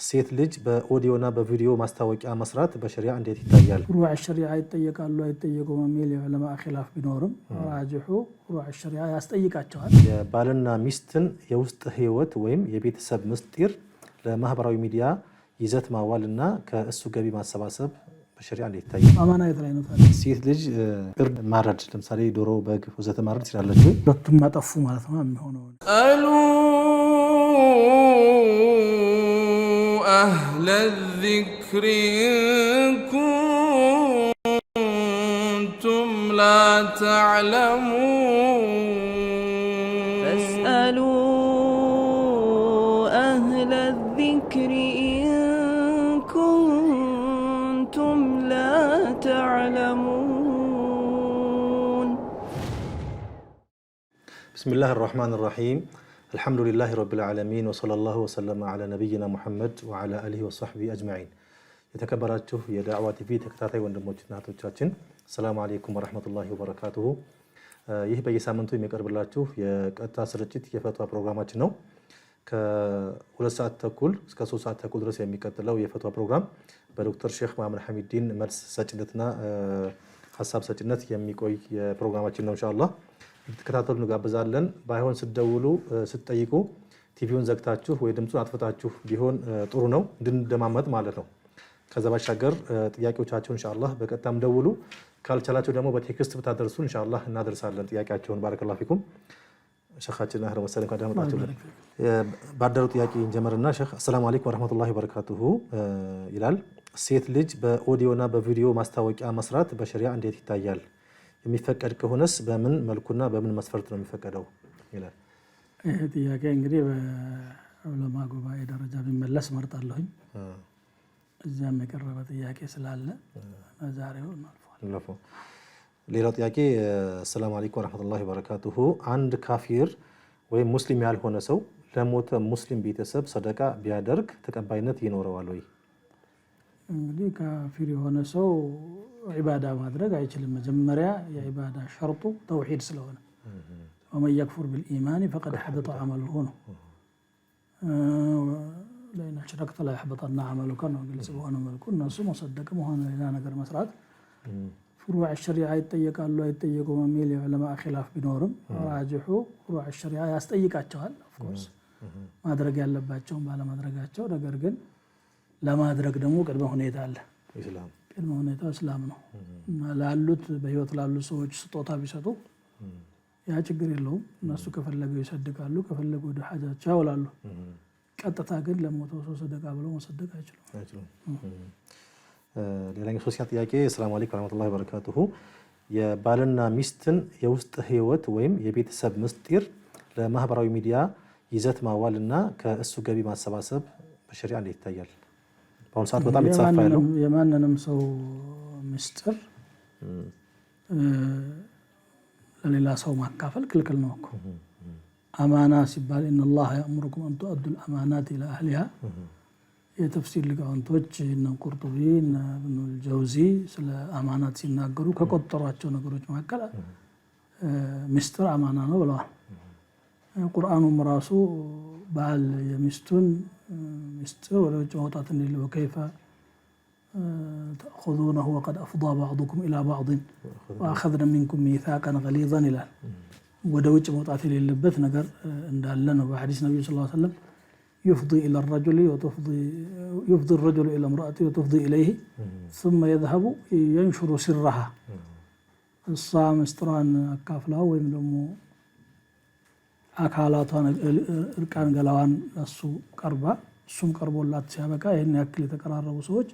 ሴት ልጅ በኦዲዮና በቪዲዮ ማስታወቂያ መስራት በሸሪዓ እንዴት ይታያል? ፍሩዕ ሸሪዓ ይጠየቃሉ አይጠየቁም የሚል የዑለማ ኺላፍ ቢኖርም ራጅሑ ፍሩዕ ሸሪዓ ያስጠይቃቸዋል። የባልና ሚስትን የውስጥ ህይወት ወይም የቤተሰብ ምስጢር ለማህበራዊ ሚዲያ ይዘት ማዋልና ከእሱ ገቢ ማሰባሰብ በሸሪዓ እንዴት ይታያል? አማና የት ላይ ነው ታዲያ? ሴት ልጅ እርድ ማረድ ለምሳሌ ዶሮ፣ በግ ወዘተ ማረድ ትችላለች ወይ? ሁለቱም ማጠፉ ማለት ነው የሚሆነው። أهل الذكر إن كنتم لا تعلمون فاسألوا أهل الذكر إن كنتم لا تعلمون. بسم الله الرحمن الرحيم. الحمد لله رب العالمين وصلى الله وسلم على نبينا محمد وعلى آله وصحبه أجمعين. የተከበራችሁ የዳዕዋ ቲቪ ተከታታይ ወንድሞችና እህቶቻችን ሰላም አለይኩም ወራህመቱላሂ ወበረካቱሁ። ይህ በየሳምንቱ የሚቀርብላችሁ የቀጥታ ስርጭት የፈትዋ ፕሮግራማችን ነው። ከ2 ሰዓት ተኩል እስከ 3 ሰዓት ተኩል ድረስ የሚቀጥለው የፈትዋ ፕሮግራም በዶክተር ሼክ መሐመድ ሐሚዲን መልስ ሰጭነትና ሐሳብ ሰጭነት የሚቆይ የፕሮግራማችን ነው። ኢንሻአላህ ተከታተሉ እንጋብዛለን። ባይሆን ስትደውሉ ስትጠይቁ ቲቪውን ዘግታችሁ ወይ ድምጹን አጥፍታችሁ ቢሆን ጥሩ ነው እንድንደማመጥ ማለት ነው። ከዛ ባሻገር ጥያቄዎቻችሁን ኢንሻአላህ በቀጥታም ደውሉ፣ ካልቻላችሁ ደግሞ በቴክስት ብታደርሱ ኢንሻአላህ እናደርሳለን ጥያቄያችሁን። ባረከላሁ ፊኩም ሸኻችን አህረ ወሰለም ካዳመጣችሁ ባደረው ጥያቄ እንጀምርና ሼኽ አሰላሙ አለይኩም ወራህመቱላሂ ወበረካቱሁ ይላል። ሴት ልጅ በኦዲዮና በቪዲዮ ማስታወቂያ መስራት በሸሪዓ እንዴት ይታያል? የሚፈቀድ ከሆነስ በምን መልኩና በምን መስፈርት ነው የሚፈቀደው ይላል። ይሄ ጥያቄ እንግዲህ በዑለማ ጉባኤ ደረጃ ቢመለስ መርጣለሁኝ። እዚያም የቀረበ ጥያቄ ስላለ ዛሬው አልፏል። ሌላው ጥያቄ ሰላም አለይኩም ወራህመቱላሂ ወበረካቱሁ አንድ ካፊር ወይም ሙስሊም ያልሆነ ሰው ለሞተ ሙስሊም ቤተሰብ ሰደቃ ቢያደርግ ተቀባይነት ይኖረዋል ወይ? እንግዲህ ካፊር የሆነ ሰው ዒባዳ ማድረግ አይችልም። መጀመሪያ የዒባዳ ሸርጡ ተውሂድ ስለሆነ ወመን የክፉር ቢልኢማን ፈቀድ ሐበጠ ዐመሉሁ ነው። ለኢን አሽረክተ ለየሕበጠነ ዐመሉከ ነው። ግልጽ በሆነ መልኩ እነሱ መሰደቅም ሆነ ሌላ ነገር መስራት ፍሩዕ ሸሪዓ ይጠየቃሉ አይጠየቁም የሚል የዑለማ ኺላፍ ቢኖርም ራጅሑ ፍሩዕ ሸሪዓ ያስጠይቃቸዋል። ኦፍኮርስ ማድረግ ያለባቸውን ባለማድረጋቸው፣ ነገር ግን ለማድረግ ደግሞ ቅድመ ሁኔታ አለ። ቅድመ ሁኔታው እስላም ነው እና ላሉት በህይወት ላሉ ሰዎች ስጦታ ቢሰጡ ያ ችግር የለውም። እነሱ ከፈለገው ይሰድቃሉ፣ ከፈለገው ወደ ሐጃቸው ያውላሉ። ቀጥታ ግን ለሞተው ሰው ሰደቃ ብለው መሰደቅ አይችሉም። ሌላኛው ሶስተኛ ጥያቄ ሰላም አለይኩም ወራህመቱላሂ ወበረካቱሁ የባልና ሚስትን የውስጥ ህይወት ወይም የቤተሰብ ምስጢር ለማህበራዊ ሚዲያ ይዘት ማዋልና ከእሱ ገቢ ማሰባሰብ በሸሪዓ እንዴት ይታያል? በአሁኑ ሰዓት በጣም የተሳፋ ያለው የማንንም ሰው ምስጢር ለሌላ ሰው ማካፈል ክልክል ነው እኮ። አማና ሲባል ኢነላህ ያእሙሩኩም አን ቱአዱል አማናት ኢላ አህሊሃ የተፍሲር ሊቃውንቶች እነ ቁርጡቢ እነ ኢብኑል ጀውዚ ስለ አማናት ሲናገሩ ከቆጠሯቸው ነገሮች መካከል ምስጢር አማና ነው ብለዋል። ቁርአኑም ራሱ ባል የሚስቱን ምስጢር ወደ ውጭ ማውጣት እንደሌለ ወከይፈ ተأخذونه وقد أفضى بعضكم إلى بعض وأخذنا منكم ميثاقا غليظا ይላል። ወደ ውጭ መውጣት የሌለበት ነገር እንዳለ ነው። በሐዲስ ነብዩ ሰለላሁ ዐለይሂ ወሰለም يفضي إلى الرجل يفضي الرجل إلى امرأته وتفضي إليه ثم يذهب ينشر سرها እሷ ምስጢሯን አካፍላው ወይም ደግሞ አካላቷን እርቃን ገላዋን ለሱ ቀርባ እሱም ቀርቦላት ሲያበቃ ይሄን ያክል የተቀራረቡ ሰዎች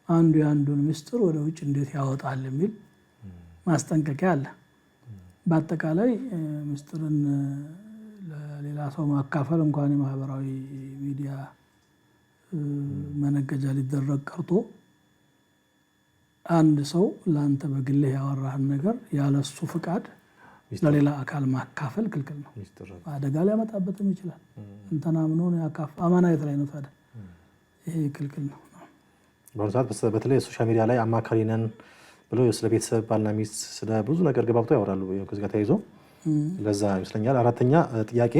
አንዱ ያንዱን ምስጢር ወደ ውጭ እንዴት ያወጣል የሚል ማስጠንቀቂያ አለ። በአጠቃላይ ምስጢርን ለሌላ ሰው ማካፈል እንኳን የማህበራዊ ሚዲያ መነገጃ ሊደረግ ቀርቶ አንድ ሰው ላንተ በግልህ ያወራህን ነገር ያለሱ ፍቃድ ለሌላ አካል ማካፈል ክልክል ነው። አደጋ ሊያመጣበትም ይችላል። እንተና ምን ሆነ ያካፍ አማና የት ላይ ነው ታዲያ? ይሄ ክልክል ነው። በአሁኑ ሰዓት በተለይ ሶሻል ሚዲያ ላይ አማካሪ ነን ብለው ስለ ቤተሰብ ባልና ሚስት ስለ ብዙ ነገር ገባብተው ያወራሉ። ከዚህ ጋር ተያይዞ ለዛ ይመስለኛል። አራተኛ ጥያቄ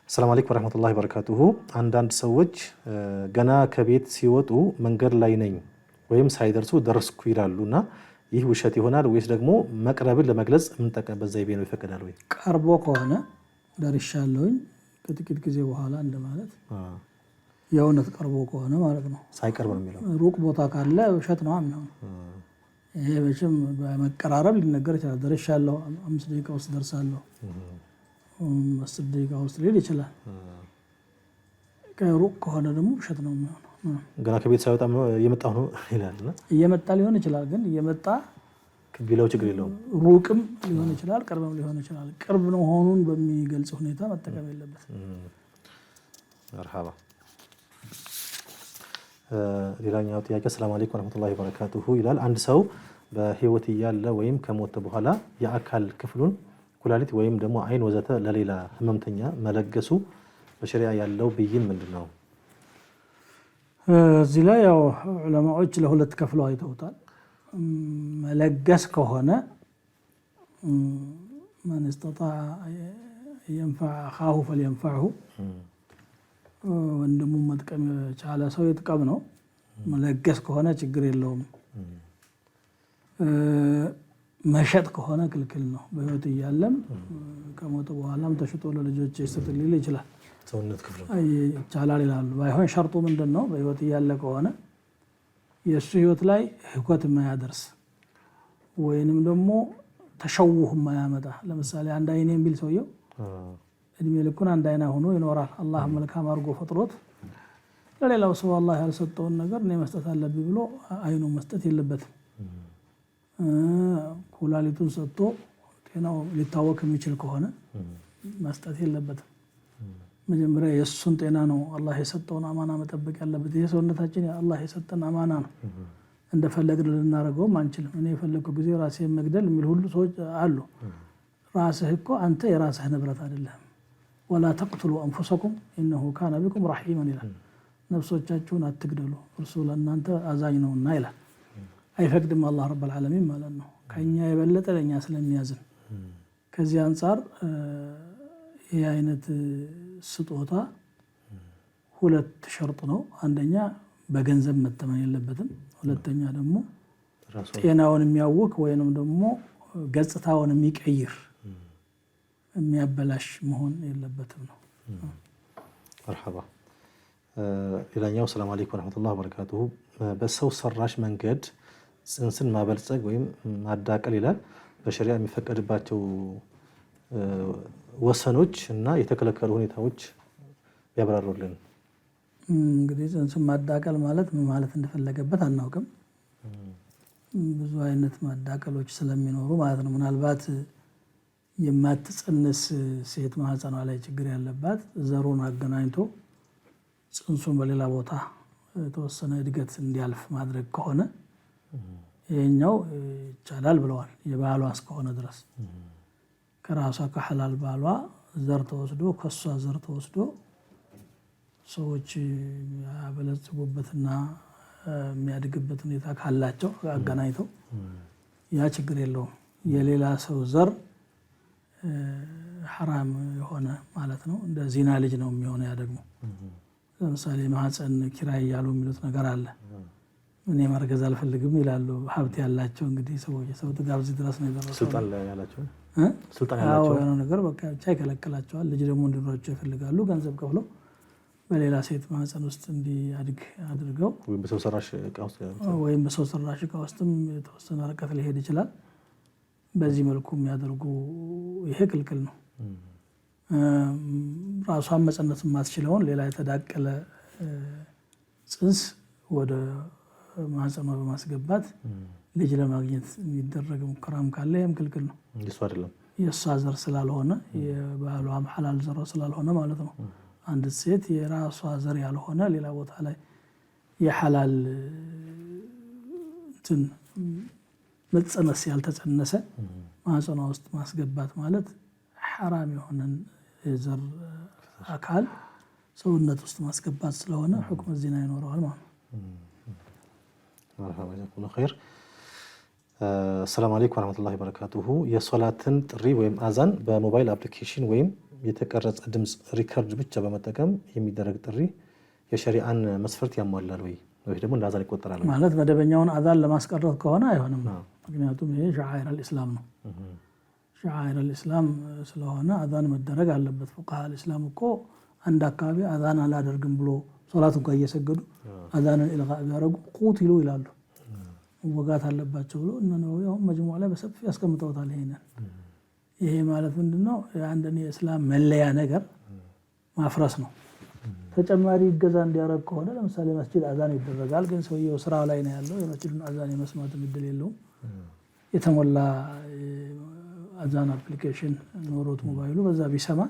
ሰላም አለይኩም ወራህመቱላሂ ወበረካቱሁ። አንዳንድ ሰዎች ገና ከቤት ሲወጡ መንገድ ላይ ነኝ ወይም ሳይደርሱ ደረስኩ ይላሉና ይህ ውሸት ይሆናል ወይስ ደግሞ መቅረብን ለመግለጽ የምንጠቀምበት ዘይቤ ነው? ይፈቀዳል ወይ? ቀርቦ ከሆነ ደርሻለሁኝ ከጥቂት ጊዜ በኋላ እንደማለት የእውነት ቀርቦ ከሆነ ማለት ነው። ሳይቀርብ ነው የሚለው። ሩቅ ቦታ ካለ ውሸት ነው የሚሆነው። ይሄ በሽም በመቀራረብ ሊነገር ይችላል። ደርሻለሁ 5 ደቂቃ ውስጥ ደርሳለሁ 10 ደቂቃ ውስጥ ሊል ይችላል። ከሩቅ ከሆነ ደግሞ ውሸት ነው የሚሆነው። ገና ከቤት ሳይወጣ እየመጣሁ ነው ይላልና እየመጣ ሊሆን ይችላል። ግን እየመጣ ቢለው ችግር የለውም። ሩቅም ሊሆን ይችላል፣ ቅርብም ሊሆን ይችላል። ቅርብ ነው መሆኑን በሚገልጽ ሁኔታ መጠቀም የለበትም። መርሐባ። ሌላኛው ጥያቄ ሰላም አለይኩም ወራህመቱላሂ ወበረካቱሁ ይላል። አንድ ሰው በህይወት እያለ ወይም ከሞተ በኋላ የአካል ክፍሉን ኩላሊት ወይም ደግሞ አይን ወዘተ ለሌላ ህመምተኛ መለገሱ በሸሪዓ ያለው ብይን ምንድነው? እዚህ ላይ ያው ዑለማዎች ለሁለት ከፍለው አይተውታል። መለገስ ከሆነ ማን استطاع ينفع اخاه فلينفعه ወንድሙ መጥቀም የቻለ ሰው ይጥቀም ነው። መለገስ ከሆነ ችግር የለውም። መሸጥ ከሆነ ክልክል ነው። በህይወት እያለም ከሞተ በኋላም ተሽጦ ለልጆች ይሰጥ ሊል ይችላል። ሰውነት ክፍሉ ይቻላል ይላሉ። ባይሆን ሸርጡ ምንድነው? በህይወት እያለ ከሆነ የሱ ህይወት ላይ ህይወት የማያደርስ ወይንም ደግሞ ተሸውህ የማያመጣ ለምሳሌ አንድ አይኔ ቢል ሰውየው እድሜ ልኩን አንድ አይና ሆኖ ይኖራል። አላህ መልካም አድርጎ ፈጥሮት ለሌላው ሰው አላህ ያልሰጠውን ነገር እኔ መስጠት አለብኝ ብሎ አይኑ መስጠት የለበትም። ኩላሊቱን ሰጥቶ ጤናው ሊታወክ የሚችል ከሆነ መስጠት የለበትም። መጀመሪያ የሱን ጤና ነው አላህ የሰጠውን አማና መጠበቅ ያለበት። ይሄ ሰውነታችን አላህ የሰጠን አማና ነው። እንደፈለግን ልናደርገውም አንችልም። እኔ የፈለግኩ ጊዜ ራሴን መግደል የሚል ሁሉ ሰዎች አሉ። ራስህ እኮ አንተ የራስህ ንብረት አይደለም። ወላ ተቅትሉ አንፉሰኩም ኢነሁ ካነ ቢኩም ረሒመን ይላል። ነፍሶቻችሁን አትግደሉ እርሱ ለእናንተ አዛኝ ነውና ይላል። አይፈቅድም አላህ ረብል ዓለሚን ማለት ነው። ከኛ የበለጠ ለኛ ስለሚያዝን ከዚህ አንፃር ይህ አይነት ስጦታ ሁለት ሸርጥ ነው። አንደኛ በገንዘብ መተመን የለበትም። ሁለተኛ ደግሞ ጤናውን የሚያውክ ወይንም ደግሞ ገጽታውን የሚቀይር የሚያበላሽ መሆን የለበትም ነው። መርሐባ። ሌላኛው ሰላም አለይኩም ወራህመቱላሂ ወበረካቱሁ። በሰው ሰራሽ መንገድ ጽንስን ማበልጸግ ወይም ማዳቀል ይላል። በሸሪዓ የሚፈቀድባቸው ወሰኖች እና የተከለከሉ ሁኔታዎች ያብራሩልን። እንግዲህ ጽንስን ማዳቀል ማለት ምን ማለት እንደፈለገበት አናውቅም። ብዙ አይነት ማዳቀሎች ስለሚኖሩ ማለት ነው። ምናልባት የማትጸንስ ሴት ማህፀኗ ላይ ችግር ያለባት ዘሩን አገናኝቶ ጽንሱን በሌላ ቦታ የተወሰነ እድገት እንዲያልፍ ማድረግ ከሆነ ይሄኛው ይቻላል ብለዋል። የባሏ እስከሆነ ድረስ ከራሷ ከሐላል ባሏ ዘር ተወስዶ ከሷ ዘር ተወስዶ ሰዎች ያበለጽጉበትና የሚያድግበት ሁኔታ ካላቸው አገናኝተው ያ ችግር የለውም። የሌላ ሰው ዘር ሐራም የሆነ ማለት ነው። እንደ ዚና ልጅ ነው የሚሆነው። ያ ደግሞ ለምሳሌ ማህፀን ኪራይ ያሉ የሚሉት ነገር አለ። እኔ ማርገዝ አልፈልግም ይላሉ ሀብት ያላቸው እንግዲህ ሰዎች። ሰው ትጋብዝ ድረስ ነው የደረሰው። ስልጣን ያላቸው ስልጣን ያላቸው ያው ነገር በቃ ብቻ ይከለክላቸዋል። ልጅ ደግሞ እንዲኖራቸው ይፈልጋሉ። ገንዘብ ከፍለው በሌላ ሴት ማህፀን ውስጥ እንዲያድግ አድርገው ወይም በሰው ሰራሽ እቃ ውስጥም የተወሰነ ርቀት ሊሄድ ይችላል። በዚህ መልኩ የሚያደርጉ ይሄ ክልክል ነው። ራሷን መጸነስ የማትችለውን ሌላ የተዳቀለ ጽንስ ወደ ማህፀኗ በማስገባት ልጅ ለማግኘት የሚደረግ ሙከራም ካለ ይህም ክልክል ነው። እሱ አይደለም የእሷ ዘር ስላልሆነ የባሏም ሐላል ዘር ስላልሆነ ማለት ነው። አንድ ሴት የራሷ ዘር ያልሆነ ሌላ ቦታ ላይ የሐላል እንትን መጸነስ ያልተጸነሰ ማህፀኗ ውስጥ ማስገባት ማለት ሐራም የሆነን የዘር አካል ሰውነት ውስጥ ማስገባት ስለሆነ ሁክም ዚና ይኖረዋል ማለት ነው። መርሐባ ጀዛኩሙላሁ ኸይር። ሰላም አለይኩም ወራህመቱላሂ ወበረካቱሁ። የሶላትን ጥሪ ወይም አዛን በሞባይል አፕሊኬሽን ወይም የተቀረጸ ድምጽ ሪከርድ ብቻ በመጠቀም የሚደረግ ጥሪ የሸሪዓን መስፈርት ያሟላል ወይ ደግሞ እንደ አዛን ይቆጠራል ማለት መደበኛውን አዛን ለማስቀረት ከሆነ አይሆንም ምክንያቱም ይሄ ሸዓኢር አልእስላም ነው ሸዓኢር አልእስላም ስለሆነ አዛን መደረግ አለበት ፉቃሃ አልእስላም እኮ አንድ አካባቢ አዛን አላደርግም ብሎ ሶላት እንኳን እየሰገዱ አዛንን ኢልጋ ያደረጉ ቁቲሉ ይላሉ ወጋት አለባቸው ብሎ እነሆ ያው መጅሙዓ ላይ በሰፊ ያስቀምጠውታል ይሄ ማለት ምንድነው አንደኛ የእስላም መለያ ነገር ማፍረስ ነው ተጨማሪ ይገዛ እንዲያረግ ከሆነ ለምሳሌ መስጂድ አዛን ይደረጋል ግን ሰውየው ስራ ላይ ነው ያለው የመስጂዱን አዛን የመስማት እድል የለውም የተሞላ አዛን አፕሊኬሽን ኖሮት ሞባይሉ በዛ ቢሰማ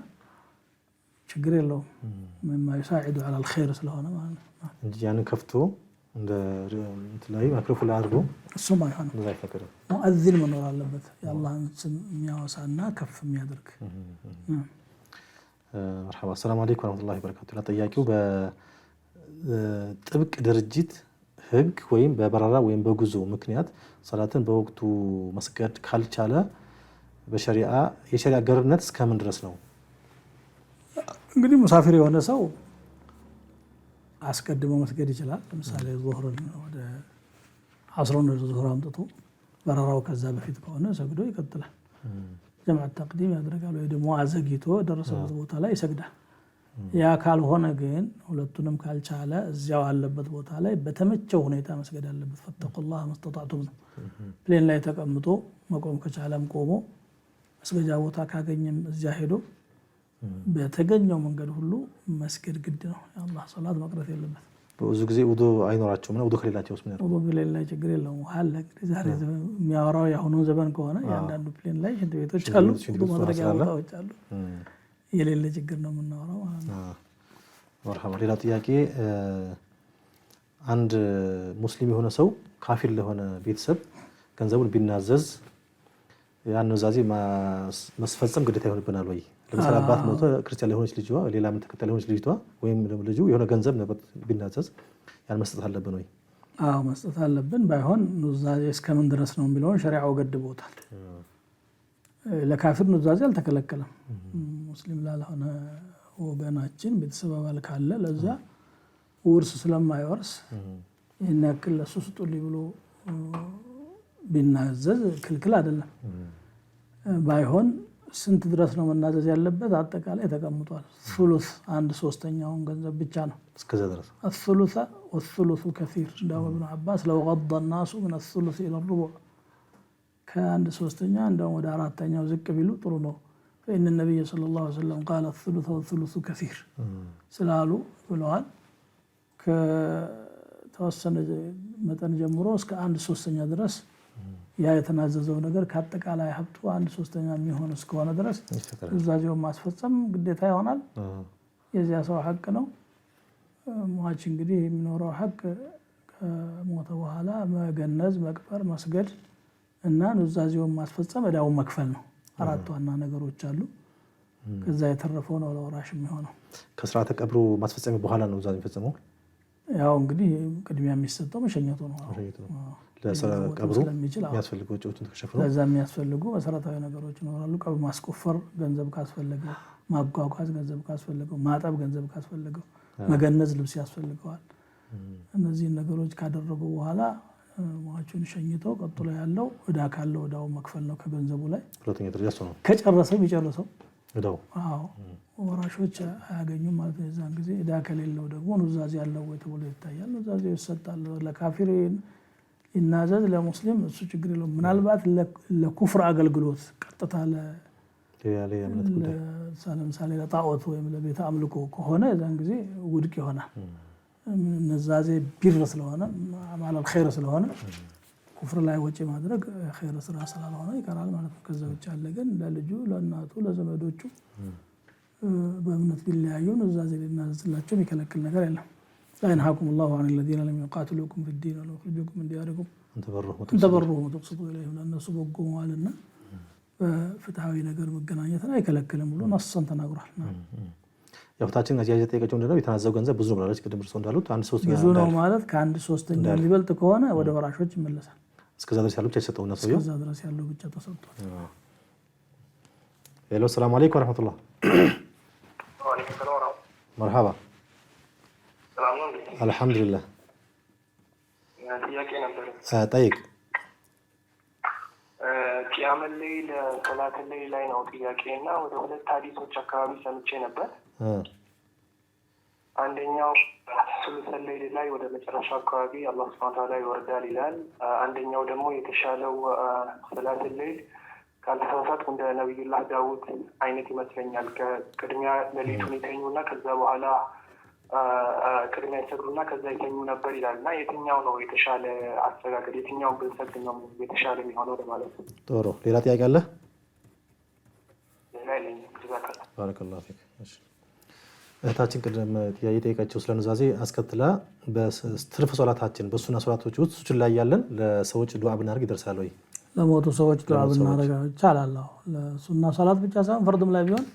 ችግር የለውም مما يساعد على الخير ስለሆነ ማለት ነው እንጂ ያን ከፍቶ እንደ እንትላይ ማይክሮፎን አድርጎ እሱም አይሆንም እንደዛ አይፈቀድም ሙአዚን መኖር አለበት የአላህን ስም የሚያወሳና ከፍ የሚያደርግ مرحبا السلام عليكم ورحمة الله وبركاته ለጥያቄው በጥብቅ ድርጅት ህግ ወይም በበረራ ወይም በጉዞ ምክንያት ሰላትን በወቅቱ መስገድ ካልቻለ በሸሪዓ የሸሪዓ ገርነት እስከምን ድረስ ነው እንግዲህ ሙሳፊር የሆነ ሰው አስቀድሞ መስገድ ይችላል ለምሳሌ ዙህርን ወደ አስሩን ዙህር አምጥቶ በረራው ከዛ በፊት ከሆነ ሰግዶ ይቀጥላል ጀማዓ ተቅዲም ያደርጋል ወይ ደግሞ አዘግይቶ ደረሰበት ቦታ ላይ ይሰግዳል ያ ካልሆነ ግን ሁለቱንም ካልቻለ እዚያው አለበት ቦታ ላይ በተመቸው ሁኔታ መስገድ አለበት ፈተቁላህ መስተጣዕቱም ፕሌን ላይ ተቀምጦ መቆም ከቻለም ቆሞ መስገጃ ቦታ ካገኘም እዚያ ሄዶ በተገኘው መንገድ ሁሉ መስገድ ግድ ነው የአላህ ሶላት መቅረት የለበት ብዙ ጊዜ ውዱ አይኖራቸውም ነው ውዱ ከሌላቸውስ ምን ያደርጋሉ ውዱ ከሌላ ችግር የለውም አለ ዛሬ የሚያወራው ያሁኑ ዘመን ከሆነ ያንዳንዱ ፕሌን ላይ ሽንት ቤቶች አሉ ውዱ ማድረጊያ ቦታዎች አሉ የሌለ ችግር ነው የምናወራው መርሐባ ሌላ ጥያቄ አንድ ሙስሊም የሆነ ሰው ካፊር ለሆነ ቤተሰብ ገንዘቡን ቢናዘዝ ያን ኑዛዜ ማስፈጸም ግዴታ ይሆንብናል ወይ ለምሳሌ አባት ሞቶ ክርስቲያን ለሆነች ልጅቷ ሌላ ምን ተከታታይ ለሆነች ልጅቷ ወይም ልጁ የሆነ ገንዘብ ነበር ቢናዘዝ ያን መስጠት አለብን ወይ አዎ መስጠት አለብን ባይሆን ኑዛዜ እስከምን ድረስ ነው የሚለውን ሸሪዓው ገድቦታል ለካፊር ኑዛዜ አልተከለከለም ሙስሊም ላልሆነ ወገናችን ቤተሰብ አባል ካለ ለዛ ውርስ ስለማይወርስ ይሄን ያክል ለሱ ስጡልኝ ብሎ ቢናዘዝ ክልክል አይደለም ባይሆን ስንት ድረስ ነው መናዘዝ ያለበት አጠቃላይ ተቀምጧል ثلث 1/3ኛውን ገንዘብ ብቻ ነው እስከዛ ድረስ الثلث والثلث كثير እንዳው ابن عباس لو غض الناس من الثلث الى الربع ከአንድ ሶስተኛ እንደው ወደ አራተኛው ዝቅ ቢሉ ጥሩ ነው فإن النبي صلى الله عليه وسلم قال الثلث والثلث كثير ስላሉ ብለዋል ከተወሰነ መጠን ጀምሮ እስከ 1/3ኛ ድረስ ያ የተናዘዘው ነገር ከአጠቃላይ ሀብቱ 1/3ኛ የሚሆን እስከሆነ ድረስ ኑዛዜው ማስፈጸም ግዴታ ይሆናል የዚያ ሰው ሐቅ ነው ሟች እንግዲህ የሚኖረው ሐቅ ከሞተ በኋላ መገነዝ መቅበር መስገድ እና ኑዛዜው ማስፈጸም እዳው መክፈል ነው አራት ዋና ነገሮች አሉ ከዛ የተረፈው ነው ለወራሽ የሚሆነው ከስርዓተ ቀብሩ ማስፈጸም በኋላ ነው ኑዛዜ የሚፈጸመው ያው እንግዲህ ቅድሚያ የሚሰጠው መሸኘቱ ነው ለቀብሩ የሚያስፈልጉ ወጪዎችን ተከሸፈው ለዛ የሚያስፈልጉ መሰረታዊ ነገሮች ይኖራሉ ቀብር ማስቆፈር ገንዘብ ካስፈልገው ማጓጓዝ ገንዘብ ካስፈልገው ማጠብ ገንዘብ ካስፈልገው መገነዝ ልብስ ያስፈልገዋል እነዚህ ነገሮች ካደረጉ በኋላ ሟቹን ሸኝተው ቀጥሎ ያለው እዳ ካለው እዳው መክፈል ነው ከገንዘቡ ላይ ሁለተኛ ደረጃ ነው ከጨረሰው ይጨርሰው እዳው አዎ ወራሾች አያገኙም ማለት ነው እዛን ጊዜ እዳ ከሌለው ደግሞ ኑዛዜ ያለው ወይ ተብሎ ይታያል ኑዛዜ ይሰጣል ለካፊሪን ይናዘዝ ለሙስሊም እሱ ችግር የለውም ምናልባት ለኩፍር አገልግሎት ቀጥታ ለምሳሌ ለጣዖት ወይም ለቤተ አምልኮ ከሆነ እዛን ጊዜ ውድቅ ይሆናል ነዛዜ ቢር ስለሆነ ማለት الخير ስለሆነ ኩፍር ላይ ወጪ ማድረግ ኸይር ስራ ስላልሆነ ይቀራል ማለት ነው ከዛ ውጭ አለ ግን ለልጁ ለእናቱ ለዘመዶቹ በእምነት ቢለያዩ ነዛዜ ሊናዘዝላቸው የሚከለክል ነገር የለም لا ينهاكم الله عن الذين لم يقاتلوكم في الدين ولم يخرجوكم من دياركم أن تبروهم وتقسطوا إليهم ለነሱ በጎ መዋልና በፍትሃዊ ነገር መገናኘትን አይከለክልም ብሎ ነስሰን ተናግሯል ያውታችን አዚያ የጠየቀችው እንደው የተናዘው ገንዘብ ብዙ ነው ብላለች ቅድም እርሶ እንዳሉት 1/3 ብዙ ነው ማለት ከ1/3ኛ ሊበልጥ ከሆነ ወደ ወራሾች ይመለሳል እስከዛ ድረስ ያለው ብቻ ተሰጠውና ሰውየው እስከዛ ድረስ ያለው ብቻ ተሰጥቷል ሄሎ ሰላም አለይኩም ወራህመቱላህ። ወአለይኩም ሰላም። መርሐባ። ሰላም ነው። አልሐምዱሊላህ። ጥያቄ ነበር። ጠይቅ። ቂያመል ሌይል ሰላት ሌይል ላይ ነው ጥያቄና ወደ ሁለት ሐዲሶች አካባቢ ሰምቼ ነበር። አንደኛው ሱሉሰል ሌይል ላይ ወደ መጨረሻው አካባቢ አላህ ሱብሓነሁ ወተዓላ ይወርዳል ይላል። አንደኛው ደግሞ የተሻለው ሰላት ሌይል ካልተሳሳትኩ እንደ ነብዩላህ ዳውድ አይነት ይመስለኛል። ከቅድሚያ ሌሊቱን ይተኙና ከዛ በኋላ ቅድሚያ ይሰግዱና ከዛ ይተኙ ነበር ይላል እና የትኛው ነው የተሻለ አሰጋገድ? የትኛውን ብንሰግድ ነው የተሻለ የሚሆነው ለማለት ነው። ጥሩ። ሌላ ጥያቄ አለ? ባረከላሁ ፊክ። እሺ እህታችን ቅድም ጥያቄ ጠይቃቸው ስለ ኑዛዜ አስከትላ በትርፍ ሶላታችን በሱና ሶላቶች ውስጥ ሱችን ላይ ያለን ለሰዎች ዱዓ ብናደርግ ይደርሳል ወይ? ለሞቱ ሰዎች ዱዓ ብናደርግ ይቻላል። ለሱና ሶላት ብቻ ሳይሆን ፈርድም ላይ ቢሆን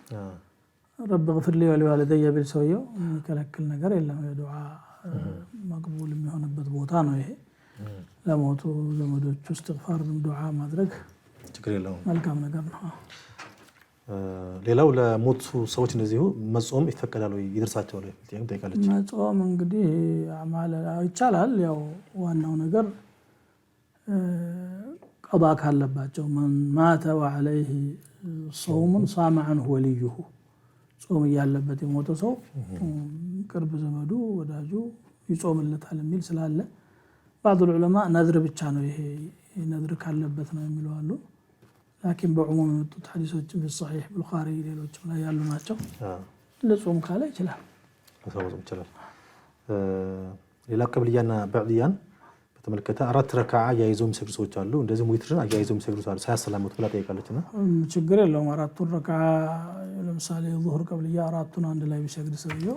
ረብ ግፍር ሊ ወሊዋሊደየ ቢል ሰውየው የሚከለክል ነገር የለም። የዱዓ መቅቡል የሚሆንበት ቦታ ነው ይሄ። ለሞቱ ዘመዶቹ እስትግፋር ዱዓ ማድረግ ችግር የለውም፣ መልካም ነገር ነው። ሌላው ለሞቱ ሰዎች እንደዚሁ መጾም ይፈቀዳል ወይ ይደርሳቸዋል ወይ ጥያቄ ጠይቃለች። መጾም እንግዲህ አማለ ይቻላል። ያው ዋናው ነገር ቀዳ ካለባቸው ማን ማተ ወዐለይሂ ሶሙን ሳመ ዐንሁ ወልዩሁ ጾም ያለበት የሞተ ሰው ቅርብ ዘመዱ ወዳጁ ይጾምለታል የሚል ስላለ بعض العلماء ነዝር ብቻ ነው ይሄ ነዝር ካለበት ነው የሚለው አሉ። ላኪን በዑሙም የመጡት ሐዲሶች በሶሒህ ቡኻሪ ሌሎችም ላይ ያሉ ናቸው። ለጾም ካለ ይችላል፣ ለጾም ይችላል። ሌላ ቀብልያና በዕድያን በተመለከተ 4 ረካዓ ያይዘው የሚሰግዱ ሰዎች አሉ። እንደዚህ ዊትርን ያይዘው የሚሰግዱ አሉ ሳያሰላሙት ብላ ጠይቃለችና ችግር የለውም። 4 ረካዓ ለምሳሌ ዙህር ቀብልያ 4ቱን አንድ ላይ ቢሰግድ ሰውየው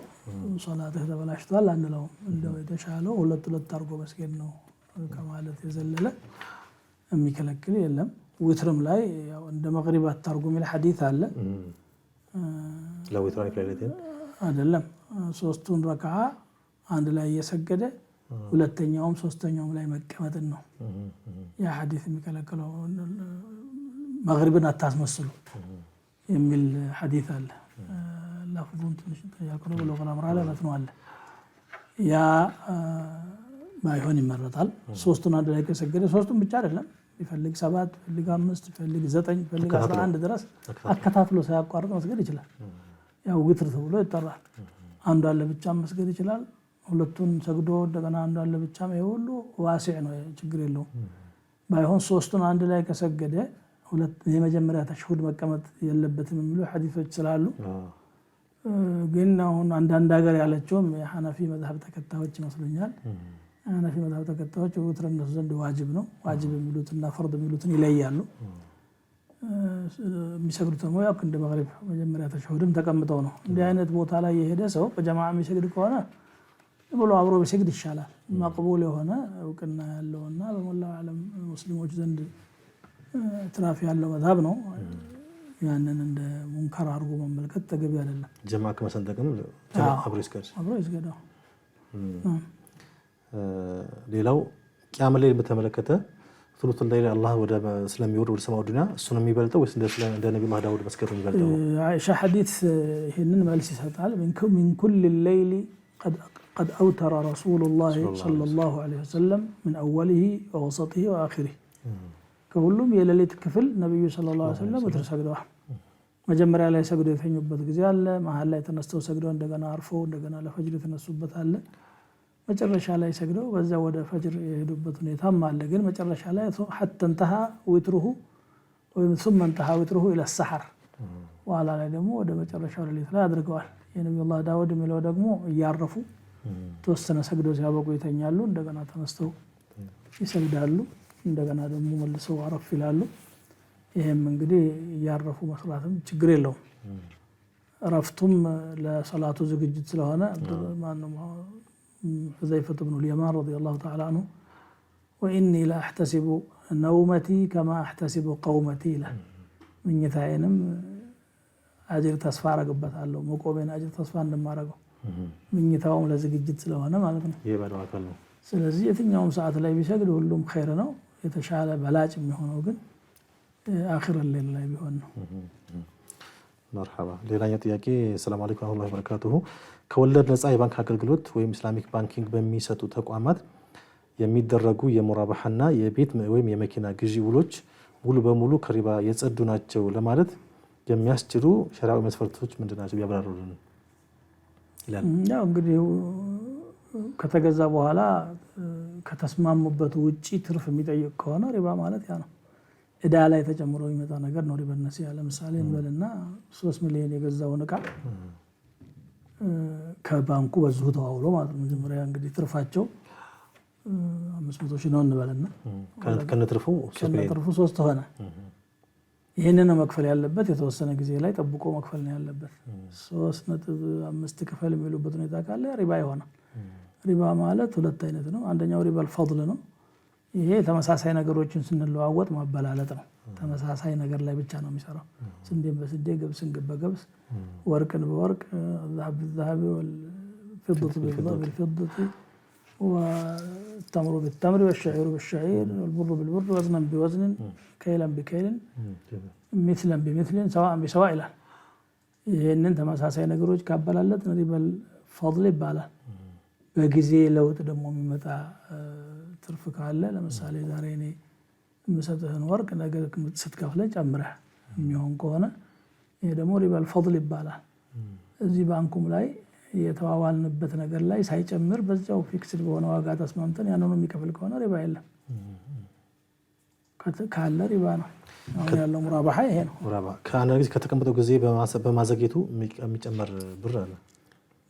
ሶላትህ ተበላሽቷል አንለውም። እንደው የተሻለው 2 አድርጎ መስገድ ነው ከማለት የዘለለ የሚከለክል የለም። ዊትርም ላይ ያው እንደ መግሪብ አታርጉ የሚል ሐዲስ አለ። ለዊትራን ከሌለቴን አይደለም 3ቱን ረካዓ አንድ ላይ እየሰገደ ሁለተኛውም ሶስተኛውም ላይ መቀመጥን ነው ያ ሐዲስ የሚከለክለው። መግሪብን አታስመስሉ የሚል ሐዲስ አለ። ለፍዙን ትንሽ ያከሩ ብለው ከላምራ ላይ ነው አለ። ያ ባይሆን ይመረጣል። 3ቱን አንድ ላይ ከሰገደ 3ቱን ብቻ አይደለም ይፈልግ 7 ይፈልግ 5 ይፈልግ 9 ይፈልግ 11 ድረስ አከታትሎ ሳያቋርጥ መስገድ ይችላል። ያው ዊትር ተብሎ ይጠራል። አንዱ አለ ብቻ መስገድ ይችላል። 2ቱን ሰግዶ እንደገና አንዱ አለ ብቻ ይሄ ሁሉ ዋሲዕ ነው፣ ችግር የለውም። ባይሆን 3ቱን አንድ ላይ ከሰገደ የመጀመሪያ ተሽሁድ መቀመጥ የለበትም የሚሉ ሐዲሶች ስላሉ ግን አሁን አንዳንድ ሀገር ያለችውም የሐነፊ መዝሐብ ተከታዮች ይመስሉኛል። ሐነፊ መዝሐብ ተከታዮች ዊትር እነሱ ዘንድ ዋጅብ ነው። ዋጅብ የሚሉትና ፈርድ የሚሉትን ይለያሉ። የሚሰግዱት ደግሞ ያው እንደ መግሪብ መጀመሪያ ተሽሁድም ተቀምጠው ነው። እንዲህ አይነት ቦታ ላይ የሄደ ሰው በጀማዓ የሚሰግድ ከሆነ ብሎ አብሮ ቢሰግድ ይሻላል። መቅቡል የሆነ እውቅና ያለውና በመላው ዓለም ሙስሊሞች ዘንድ ትራፊ ያለው መዝሐብ ነው። ያንን እንደ ሙንከር አድርጎ መመልከት ተገቢ አይደለም። ጀማዓ ከመሰንጠቅም አብሮ ይስገድ። ሌላው ቂያም ሌሊት በተመለከተ ሱሉሱል ሌይል አላህ ወደ ስለሚወርድ ወደ ሰማው ዱንያ እሱን የሚበልጠው ወይስ እንደ ነብዩላህ ዳውድ መስገድ የሚበልጠው? አይሻ ሐዲስ ይሄንን መልስ ይሰጣል። من كل الليل قد أوتر رسول الله صلى الله عليه وسلم من أوله ووسطه وآخره ከሁሉም የሌሊት ክፍል ነብዩ ሰለላሁ ዐለይሂ ወሰለም ወትር ሰግደዋል። መጀመሪያ ላይ ሰግደው የተኙበት ጊዜ አለ። መሃል ላይ ተነስተው ሰግደው እንደገና አርፈው እንደገና ለፈጅር የተነሱበት አለ። መጨረሻ ላይ ሰግደው በዛ ወደ ፈጅር የሄዱበት ሁኔታም አለ። ግን መጨረሻ ላይ حتى انتهى وتره ثم انتهى وتره الى السحر ወኋላ ላይ ደግሞ ወደ መጨረሻው ሌሊት ላይ አድርገዋል። የነብዩላህ ዳውድ የሚለው ደግሞ እያረፉ ተወሰነ ሰግደው ሲያበቁ ይተኛሉ። እንደገና ተነስተው ይሰግዳሉ። እንደገና ደግሞ መልሰው አረፍ ይላሉ። ይሄም እንግዲህ እያረፉ መስራትም ችግር የለውም። ረፍቱም ለሰላቱ ዝግጅት ስለሆነ ማንነው حذيفة بن اليمان رضي الله تعالى عنه وإني لا أحتسب نومتي كما أحتسب قومتي له من يتعينم أجر تصفى رقبت الله مقومين أجر تصفى لما رقوا من يتعوم لزججت سلوانا مالتنا ስለዚህ የትኛውም ሰዓት ላይ ቢሰግድ ሁሉም ኸይር ነው። የተሻለ በላጭ የሚሆነው ግን አኺር ሌሊት ላይ ቢሆን ነው። مرحبا ሌላኛው ጥያቄ ሰላም አለይኩም ወራህመቱላሂ ወበረካቱሁ ከወለድ ነፃ የባንክ አገልግሎት ወይም ኢስላሚክ ባንኪንግ በሚሰጡ ተቋማት የሚደረጉ የሙራባህና የቤት ወይም የመኪና ግዢ ውሎች ሙሉ በሙሉ ከሪባ የጸዱ ናቸው ለማለት የሚያስችሉ ሸሪዓዊ መስፈርቶች ምንድናቸው ያብራሩልን ይላል። ያው እንግዲህ ከተገዛ በኋላ ከተስማሙበት ውጪ ትርፍ የሚጠይቅ ከሆነ ሪባ ማለት ያ ነው። እዳ ላይ ተጨምሮ የሚመጣ ነገር ነው ሪባ ነሲያ። ለምሳሌ እንበልና 3 ሚሊዮን የገዛውን ዕቃ ከባንኩ በዚሁ ተዋውሎ ማለት ነው። መጀመሪያ እንግዲህ ትርፋቸው 500 ሺህ ነው እንበልና ከነትርፉ 3 ሆነ። ይሄንን መክፈል ያለበት የተወሰነ ጊዜ ላይ ጠብቆ መክፈል ነው ያለበት። 3.5 ክፈል የሚሉበት ሁኔታ ካለ ሪባ ይሆናል። ሪባ ማለት ሁለት አይነት ነው። አንደኛው ሪባ الفضل ነው። ይሄ ተመሳሳይ ነገሮችን ስንለዋወጥ ማበላለጥ ነው። ተመሳሳይ ነገር ላይ ብቻ ነው የሚሰራው። ስንዴን በስንዴ ገብስን በገብስ ወርቅን በወርቅ ذهب بالذهب والفضة بالفضة والتمر بالتمر والشعير بالشعير والبر بالبر وزنا بوزن كيلا بكيل مثلا بمثل سواء بسواء ይላል። ይሄንን ተመሳሳይ ነገሮች ካበላለጥ ሪባ الفضل ይባላል። በጊዜ ለውጥ ደግሞ የሚመጣ ትርፍ ካለ ለምሳሌ ዛሬ እኔ የምሰጥህን ወርቅ ነገ ስትከፍለኝ ጨምረህ የሚሆን ከሆነ ይሄ ደግሞ ሪባ الفضل ይባላል። እዚህ ባንኩም ላይ የተዋዋልንበት ነገር ላይ ሳይጨምር በዛው ፊክስድ በሆነ ዋጋ ተስማምተን ያንኑ የሚከፍል ከሆነ ሪባ የለም። ካለ ሪባ ነው። አሁን ያለው ሙራባህ ይሄ ነው። ሙራባህ ከአንድ ጊዜ ከተቀመጠው ጊዜ በማዘግየቱ የሚጨመር ብር አለ።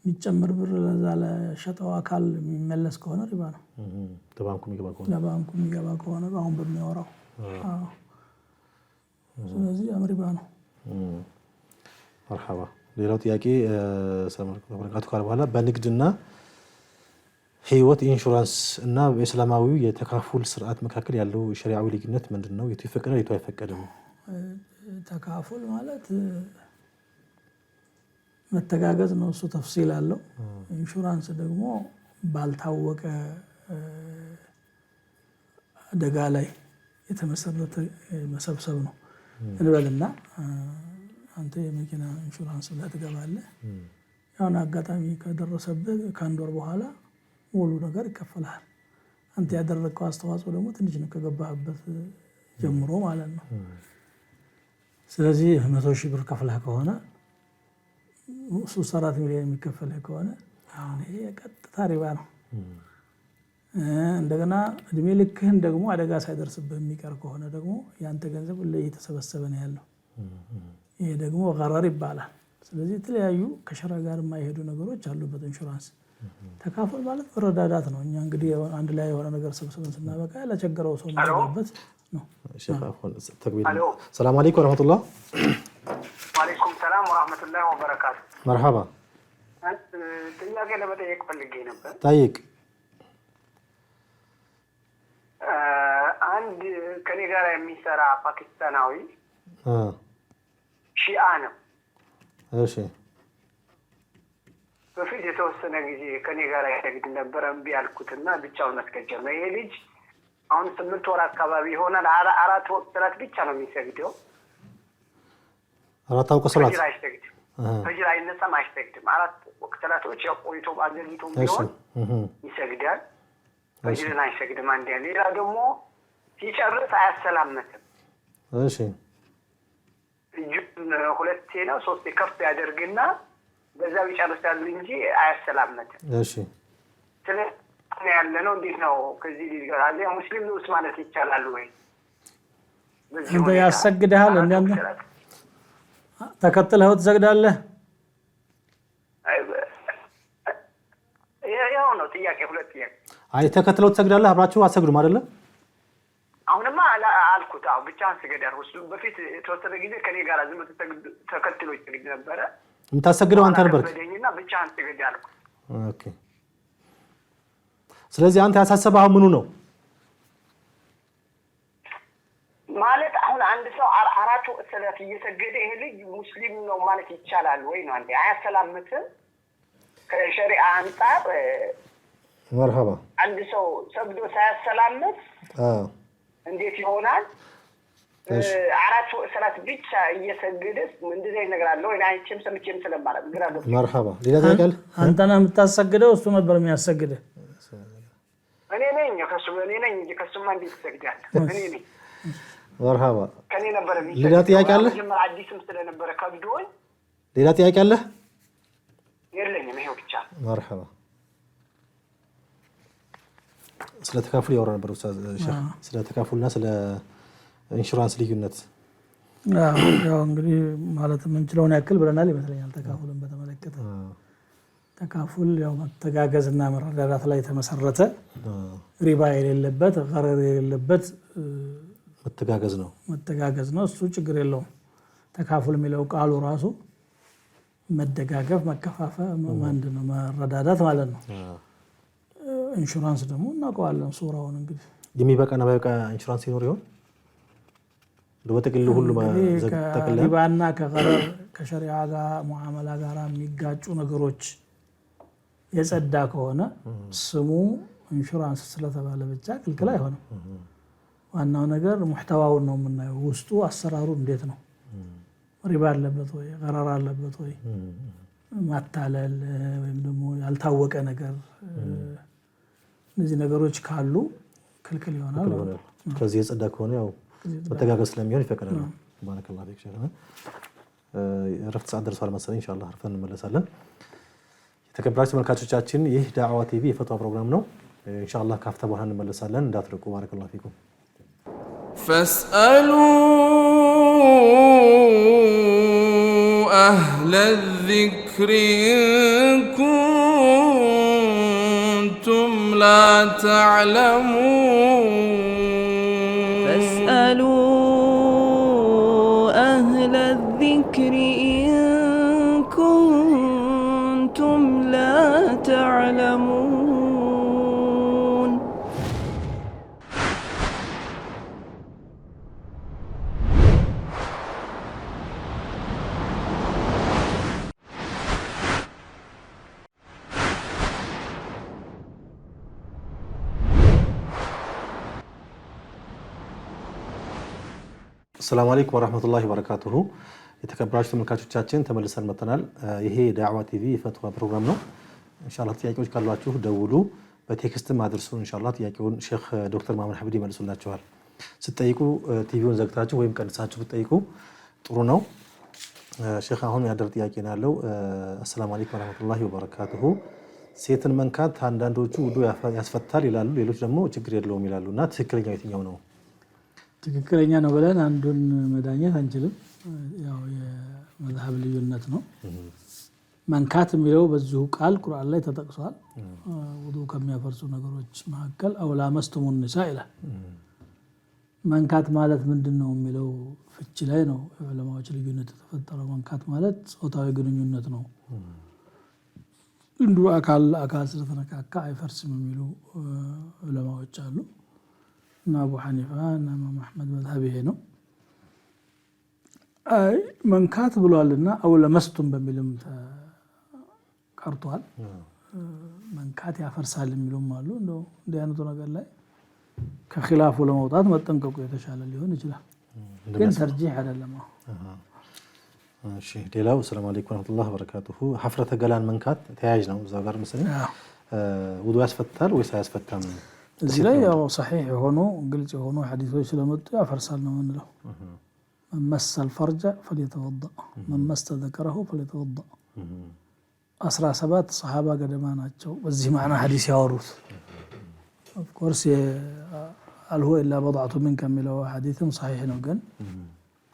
የሚጨምር ብር ለዛ ለሸጠው አካል የሚመለስ ከሆነ ሪባ ነው። ለባንኩ የሚገባ ከሆነ አሁን በሚያወራው ስለዚህ ሪባ ነው። مرحبا ሌላው ጥያቄ ሰላም ካለ በኋላ በንግድና ህይወት ኢንሹራንስ እና በእስላማዊ የተካፉል ስርዓት መካከል ያለው ሸሪዓዊ ልዩነት ምንድነው? የቱ ይፈቀዳል የቱ አይፈቀድም? ተካፉል ማለት መተጋገዝ ነው። እሱ ተፍሲል አለው። ኢንሹራንስ ደግሞ ባልታወቀ አደጋ ላይ የተመሰረተ መሰብሰብ ነው እንበልና አንተ የመኪና ኢንሹራንስ ላይ ትገባለህ። ያውን አጋጣሚ ከደረሰብህ ከአንድ ወር በኋላ ሙሉ ነገር ይከፈላል። አንተ ያደረግከው አስተዋጽኦ ደግሞ ትንሽ ነው ከገባህበት ጀምሮ ማለት ነው። ስለዚህ 100 ሺህ ብር ከፍለህ ከሆነ 3-4 ሚሊዮን የሚከፈልህ ከሆነ አሁን ይሄ ቀጥታ ሪባ ነው። እንደገና እድሜ ልክህን ደግሞ አደጋ ሳይደርስብህ የሚቀር ከሆነ ደግሞ ያንተ ገንዘብ እየተሰበሰበ ነው ያለው። ይሄ ደግሞ ገረር ይባላል። ስለዚህ የተለያዩ ከሸራ ጋር የማይሄዱ ነገሮች አሉበት ኢንሹራንስ። ተካፉል ማለት መረዳዳት ነው። እኛ እንግዲህ አንድ ላይ የሆነ ነገር ሰብስበን ስናበቃ ለቸገረው ሰው ማድረግበት ነው። ሰላም አለይኩም ወራህመቱላህ። ወአለይኩም ሰላም ወራህመቱላሂ ወበረካቱ። መርሐባ ጥያቄ ለመጠየቅ ፈልጌ ነበር። ጠይቅ። አንድ ከኔ ጋር የሚሰራ ፓኪስታናዊ ሺአ ነው። እሺ በፊት የተወሰነ ጊዜ ከኔ ጋር ይሰግድ ነበር። እምቢ አልኩትና ብቻውን መስገድ። ይሄ ልጅ አሁን 8 ወር አካባቢ ይሆናል። 4 ወቅት ሰላት ብቻ ነው የሚሰግደው። 4 ወቅት ሰላት ፈጅር አይነሳም፣ አይሰግድም። 4 ወቅት ሰላቶች ያቆይቶ ባዘግይቶ ቢሆን ይሰግዳል። ፈጅርን አይሰግድም። አንዴ ሌላ ደግሞ ሲጨርስ አያሰላመትም። እሺ እጁን 2 ነው 3 ከፍ ያደርግና በዛው ይጨርሳል እንጂ አያሰላመትም። እሺ ስለዚህ ያለ ነው። እንዴት ነው ከዚህ ልጅ ጋር አለ ሙስሊም ነው ማለት ይቻላል ወይ? እንደ ያሰግድሃል እንዴ? ተከትለው ትሰግዳለህ? ያው ነው ጥያቄ። 2 ጥያቄ። አይ ተከትለው ትሰግዳለህ? አብራችሁ አትሰግዱም አይደለ? አሁንማ አልኩት። አዎ ብቻህን ስገዳር ወስዱ። በፊት የተወሰነ ጊዜ ከኔ ጋር ዝም ተከትሎ ይሰግድ ነበረ። የምታሰግደው አንተ ነበርክ? በደኝና ብቻህን ስገድ አልኩት። ኦኬ። ስለዚህ አንተ ያሳሰበው ምኑ ነው ማለት? አሁን አንድ ሰው 4 ወቅት ሰላት እየሰገደ ይሄ ልጅ ሙስሊም ነው ማለት ይቻላል ወይ ነው? አንዴ አያሰላምትም ከሸሪዓ አንፃር? መርሐባ። አንድ ሰው ሰግዶ ሳያሰላምት እንዴት ይሆናል? አራት ሰላት ብቻ እየሰገደስ እንደዚህ አይነት ነገር አለ ወይ? አይቼም ሰምቼም ስለማለት ግራ ገብቶ መርሐባ ሌላ ታውቃል አንተና የምታሰግደው እሱ ነበር የሚያሰግደው እኔ ነኝ እንጂ ከሱማ እንዴት ይሰግዳል? እኔ ነኝ መርሐባ ከኔ ነበር የሚሰግደው። ሌላ ጥያቄ አለ? አዲስም ስለነበረ ከብዶኝ ሌላ ጥያቄ አለ? የለኝም ይሄው ብቻ። መርሐባ ስለ ተካፉል ያወራ ነበር ኡስታዝ ሼህ ስለ ተካፉልና ስለ ኢንሹራንስ ልዩነት ያው እንግዲህ ማለት የምንችለውን ያክል ብለናል ይመስለኛል። ተካፉልን በተመለከተ ተካፉል ያው መተጋገዝና መረዳዳት ላይ የተመሰረተ ሪባ የሌለበት ገረር የሌለበት መተጋገዝ ነው። እሱ ችግር የለውም። ተካፉል የሚለው ቃሉ ራሱ መደጋገፍ መከፋፈል ምንድነው መረዳዳት ማለት ነው። ኢንሹራንስ ደግሞ እናውቀዋለን ሱራውን እንግዲህ የሚበቃና ባይበቃ ኢንሹራንስ ይኖር ይሆን? በጥቅሉ ሁሉ ማዘግተከለ ሪባና ከገረር ከሸሪዓ ጋር ሙዓመላ ጋር የሚጋጩ ነገሮች የጸዳ ከሆነ ስሙ ኢንሹራንስ ስለተባለ ብቻ ክልክል አይሆንም። ዋናው ነገር ሙህተዋውን ነው የምናየው። ውስጡ አሰራሩ እንዴት ነው? ሪባ አለበት ወይ ገረር አለበት ወይ ማታለል ወይም ደግሞ ያልታወቀ ነገር እነዚህ ነገሮች ካሉ ክልክል ይሆናል። ከዚህ የጸዳ ከሆነ ያው መተጋገዝ ስለሚሆን ይፈቀዳል። ባረከላሁ ፊክ ሸይኽ ረፍት ሰዓት ደርሷል መሰለኝ። ኢንሻአላህ አርፈን እንመለሳለን። የተከበራችሁ ተመልካቾቻችን ይህ ዳዕዋ ቲቪ የፈትዋ ፕሮግራም ነው። ኢንሻአላህ ካፍታ በኋላ እንመለሳለን። እንዳትርቁ። ባረከላሁ ፊኩም። ፈስአሉ አህለ ዚክሪ ኢን ኩንቱም ላ ተዕለሙን فاسألوا أهل الذكر إن كنتم لا تعلمون السلام عليكم ورحمة الله وبركاته. የተከበራችሁ ተመልካቾቻችን ተመልሰን መጥተናል። ይሄ ዳዕዋ ቲቪ የፈትዋ ፕሮግራም ነው። ኢንሻአላህ ጥያቄዎች ካሏችሁ ደውሉ፣ በቴክስትም አድርሱ። ኢንሻአላህ ጥያቄውን ሼክ ዶክተር መሐመድ ሐቢድ ይመልሱላችኋል። ስትጠይቁ ቲቪውን ዘግታችሁ ወይም ቀንሳችሁ ብትጠይቁ ጥሩ ነው። ሼክ አሁን ያደረ ጥያቄ ነው ያለው። አሰላሙ አለይኩም ወራህመቱላሂ ወበረካቱሁ። ሴትን መንካት አንዳንዶቹ ውዱ ያስፈታል ይላሉ፣ ሌሎች ደግሞ ችግር የለውም ይላሉና ትክክለኛው የትኛው ነው? ትክክለኛ ነው ብለን አንዱን መዳኘት አንችልም። ያው የመዝሐብ ልዩነት ነው። መንካት የሚለው በዚሁ ቃል ቁርአን ላይ ተጠቅሷል። ውዱ ከሚያፈርሱ ነገሮች መካከል አውላ መስቱሙ ኒሳ ይላል። መንካት ማለት ምንድነው የሚለው ፍቺ ላይ ነው የዑለማዎች ልዩነት የተፈጠረው። መንካት ማለት ጾታዊ ግንኙነት ነው። እንዱ አካል ስለተነካካ አይፈርስም የሚሉ ዑለማዎች አሉ። እና አቡ ሐኒፋ እና ኢማም አህመድ መዝሐብ ይሄ ነው። አይ መንካት ብሏልና አውለ መስቱም በሚልም ቀርቷል። መንካት ያፈርሳል የሚሉም አሉ። እንደው እንዲህ አይነቱ ነገር ላይ ከኺላፉ ለመውጣት መጠንቀቁ የተሻለ ሊሆን ይችላል፣ ግን ተርጂህ አይደለም። እሺ ሌላው ሰላም አለይኩም ወራህመቱላሂ ወበረካቱሁ። ሐፍረተ ገላን መንካት ተያያዥ ነው እዛው ጋር መሰለኝ። ውዱ ያስፈታል ወይስ አያስፈታም? እዚህ ላይ ያው ሰሒህ የሆኑ ግልጽ የሆኑ ሐዲሶች ስለመጡ ያፈርሳል ነው የምንለው። من مس الفرج فليتوضأ من مس ذكره فليتوضأ 17 ሰሃባ ገደማ ናቸው በዚህ ማዕና ሐዲስ ያወሩት። ኦፍ ኮርስ አልሁ ኢላ በضعቱ من ከሚለው ሐዲስም ሰሒህ ነው፣ ግን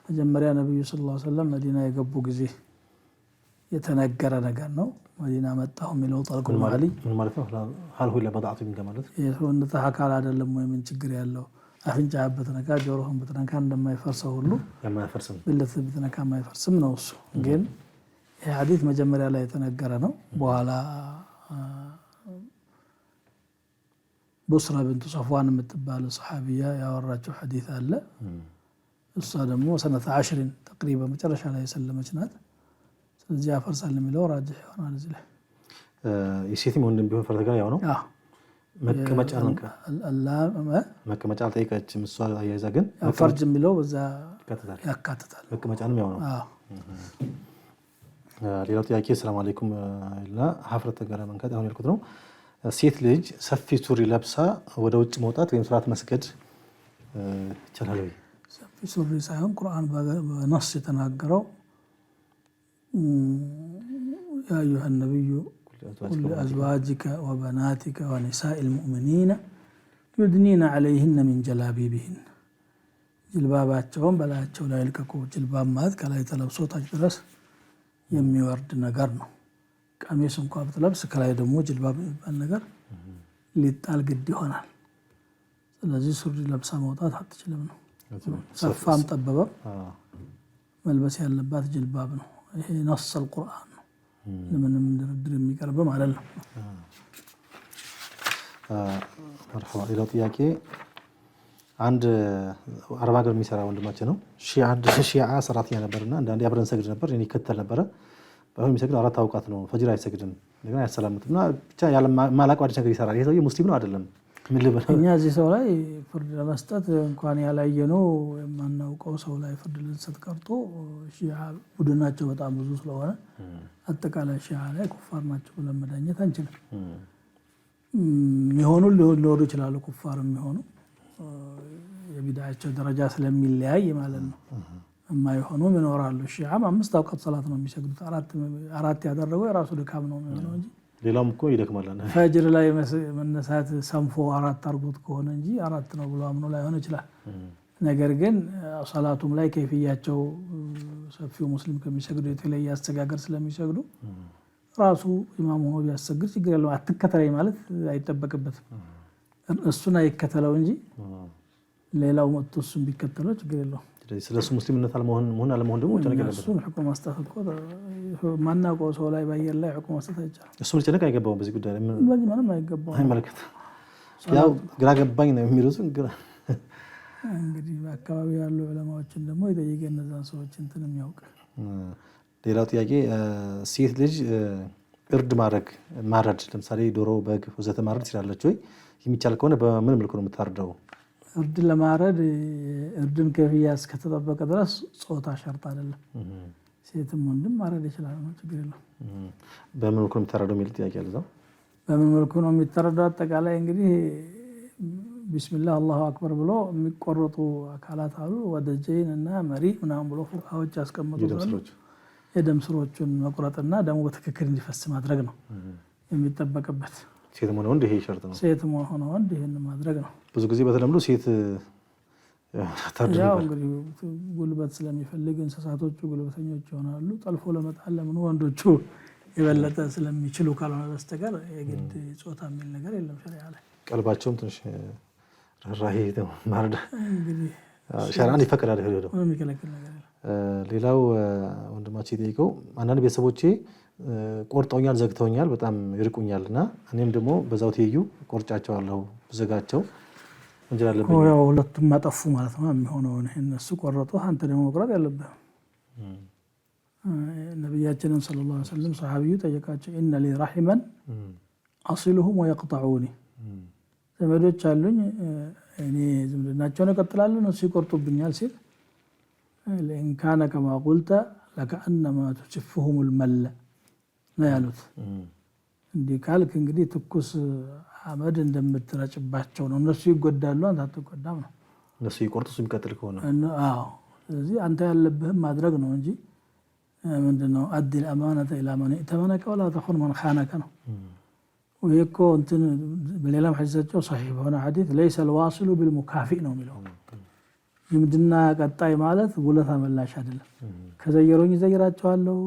መጀመሪያ ነብዩ ሰለላሁ ዐለይሂ ወሰለም መዲና የገቡ ጊዜ የተነገረ ነገር ነው። መዲና መጣሁ የሚለው ጠልቁል ማሊ ምን ማለት ነው? አልሁ ኢላ በضعቱ من ከማለት የሰውነት አካል አይደለም ወይ? ምን ችግር ያለው? አፍንጫ በተነካ ጆሮህን በተነካ እንደማይፈርሰው ሁሉ የማይፈርስም ብልት በተነካ የማይፈርስም ነው እሱ። ግን ይህ ሐዲስ መጀመሪያ ላይ የተነገረ ነው። በኋላ ቡስራ ብንቱ ሰፍዋን የምትባል ሰሓቢያ ያወራችው ሐዲስ አለ። እሷ ደግሞ ሰነተ 10 ተቅሪበ መጨረሻ ላይ የሰለመች ናት። ስለዚህ ያፈርሳል የሚለው ራጅህ ይሆናል። እዚህ ላይ የሴትም ወንድም ቢሆን ፈርተ ገላ ያው ነው። መቀመጫ ነው መቀመጫ አልጠየቀችም እሷ አያይዛ ግን ፈርጅ የሚለው በዛ ያካትታል መቀመጫንም ያው ነው ሌላው ጥያቄ ሰላም አለይኩም እና ሀፍረተ ገላ መንከት አሁን ያልኩት ነው ሴት ልጅ ሰፊ ሱሪ ለብሳ ወደ ውጭ መውጣት ወይም ሶላት መስገድ ይችላል ወይ ሰፊ ሱሪ ሳይሆን ቁርአን በነስ የተናገረው يا أيها النبي قل لأزواجك وبناتك ونساء المؤمنين يدنين عليهن من جلابيبهن ጅልባባቸውን በላያቸው ላይ ልቀቁ ጅልባብ ማለት ከላይ ተለብሶ ታች ድረስ የሚወርድ ነገር ነው ቀሚስ እንኳን ብትለብስ ከላይ ደግሞ ጅልባብ የሚባል ነገር ሊጣል ግድ ይሆናል ስለዚህ ሱሪ ለብሳ መውጣት አትችልም ነው ሰፋም ጠበበም መልበስ ያለባት ጅልባብ ነው ይሄ ነስ القرآن ነው ለምንም ድርድር የሚቀርብ ማለት ነው مرحبا ሌላው ጥያቄ አንድ አረብ ሀገር የሚሰራ ወንድማችን ነው ሺዓ ሰራተኛ ነበርና አንዳንዴ አብረን ሰግድ ነበር እኔ ከተል ነበር ባይሆን የሚሰግድ አራት አውቃት ነው ፈጅር አይሰግድም እንደገና ያሰላምጥና ብቻ ያለ ማላቅ አዲስ ነገር ይሰራል ይሄ ሰው ሙስሊም ነው አይደለም ምን ልበል እኛ እዚህ ሰው ላይ ፍርድ ለመስጠት እንኳን ያላየነው የማናውቀው ሰው ላይ ፍርድ ልንሰጥ ቀርቶ ሺዓ ቡድናቸው በጣም ብዙ ስለሆነ አጠቃላይ ሺዓ ላይ ኩፋር ናቸው ብለን መዳኘት አንችልም የሚሆኑ ሊሆኑ ይችላሉ ኩፋር የሚሆኑ የቢድዓቸው ደረጃ ስለሚለያይ ማለት ነው የማይሆኑም ይኖራሉ ሺዓም 5 አውቃት ሰላት ነው የሚሰግዱት አራት ያደረገው የራሱ ድካም ነው የሚሆነው እንጂ ሌላውም እኮ ይደክማልና ፈጅር ላይ መነሳት ሰንፎ አራት አርጎት ከሆነ እንጂ አራት ነው ብሎ አምኖ ላይ ሆነ ይችላል ነገር ግን ሶላቱም ላይ ከይፍያቸው ሰፊው ሙስሊም ከሚሰግዱ የተለየ አስተጋገር ስለሚሰግዱ ራሱ ኢማሙ ሆኖ ቢያሰግድ ችግር የለውም አትከተለኝ ማለት አይጠበቅበትም እሱን አይከተለው እንጂ ሌላው መጥቶ እሱን ቢከተለው ችግር የለውም ስለሱ ሙስሊምነት አለመሆን ደግሞ ጨነቅ የለበትም እሱን ሁክም መስጠት እኮ ማናውቀው ሰው ላይ ባየር ላይ ሁክም መስጠት አይቻልም እሱን ጨነቅ አይገባውም በዚህ ጉዳይ ላይ ምንም አይገባውም አይመለከት ያው ግራ ገባኝ ነው የሚሉት እንግዲህ በአካባቢ ያሉ ዑለማዎችን ደግሞ የጠየቀ እነዛን ሰዎች እንትን የሚያውቅ ሌላው ጥያቄ ሴት ልጅ እርድ ማረድ ለምሳሌ ዶሮ በግ ወዘተ ማረድ ትችላለች ወይ የሚቻል ከሆነ በምን መልኩ ነው የምታርደው እርድ ለማረድ እርድን ከፍያ እስከተጠበቀ ድረስ ጾታ ሸርጥ አይደለም ሴትም ወንድም ማረድ ይችላል ነው ችግር የለም በምን መልኩ ነው የምታረደው የሚል ጥያቄ አለ እዛው በምን መልኩ ነው የሚታረደው አጠቃላይ እንግዲህ ቢስሚላህ አላሁ አክበር ብሎ የሚቆረጡ አካላት አሉ ወደ ጀይን እና መሪ ምናምን ብሎ ፉቃዎች ያስቀምጡታል የደም ስሮቹን መቁረጥና ደሙ በትክክል እንዲፈስ ማድረግ ነው የሚጠበቅበት ሴት ሆነ ወንድ ይሄ ሸርጥ ነው ሴት ሆነ ወንድ ይሄን ማድረግ ነው ብዙ ጊዜ በተለምዶ ሴት ያው እንግዲህ ጉልበት ስለሚፈልግ እንስሳቶቹ ጉልበተኞች ይሆናሉ ጠልፎ ለመጣል ለምን ወንዶቹ የበለጠ ስለሚችሉ ካልሆነ በስተቀር የግድ ጾታ የሚል ነገር የለም ሸሪዓ ላይ ቀልባቸውም ትንሽ ራሄ ነው ማረድ እንግዲህ ሸሪዓን ይፈቅዳል ሄዶ የሚከለክል ነገር ሌላው ወንድማችን ይጠይቀው አንዳንድ ቤተሰቦቼ ቆርጠውኛል ዘግተውኛል በጣም ይርቁኛልና እኔም ደግሞ በዛው ተይዩ ቆርጫቸዋለሁ ዘጋቸው እንጀራለብኝ ያው ሁለቱም ማጠፉ ማለት ነው የሚሆነው እነሱ ቆረጡ አንተ ደግሞ መቁረጥ ያለብህ ነብያችን ሰለላሁ ዐለይሂ ወሰለም ሰሃቢዩ ጠየቃቸው ኢነ ሊ ረሂመን አሲሉሁም ወይቅጠዑኒ ዘመዶች አሉኝ እኔ ዝምድናቸውን እቀጥላለሁ እነሱ ይቆርጡብኛል ሲል ለኢን ካነ ከማ ቁልተ ለከአነማ ትስፍሁም المل ነው ያሉት እንዲህ ካልክ እንግዲህ ትኩስ አመድ እንደምትረጭባቸው ነው እነሱ ይጎዳሉ አንተ አትጎዳም ነው እነሱ ይቆርጡስ የሚቀጥል ከሆነ አዎ ስለዚህ አንተ ያለብህ ማድረግ ነው እንጂ ምንድነው አድል አማነተ ኢላ ማን ተመነከ ወላ ተኹን ማን ኻነከ ነው ወይኮ እንትን በሌላም ሐዲሳቸው صحيح ሆነ ሐዲስ ليس الواصل بالمكافئ ነው የሚለው ዝምድና ቀጣይ ማለት ውለታ መላሽ አይደለም ከዘየሮኝ ዘይራቸዋለሁ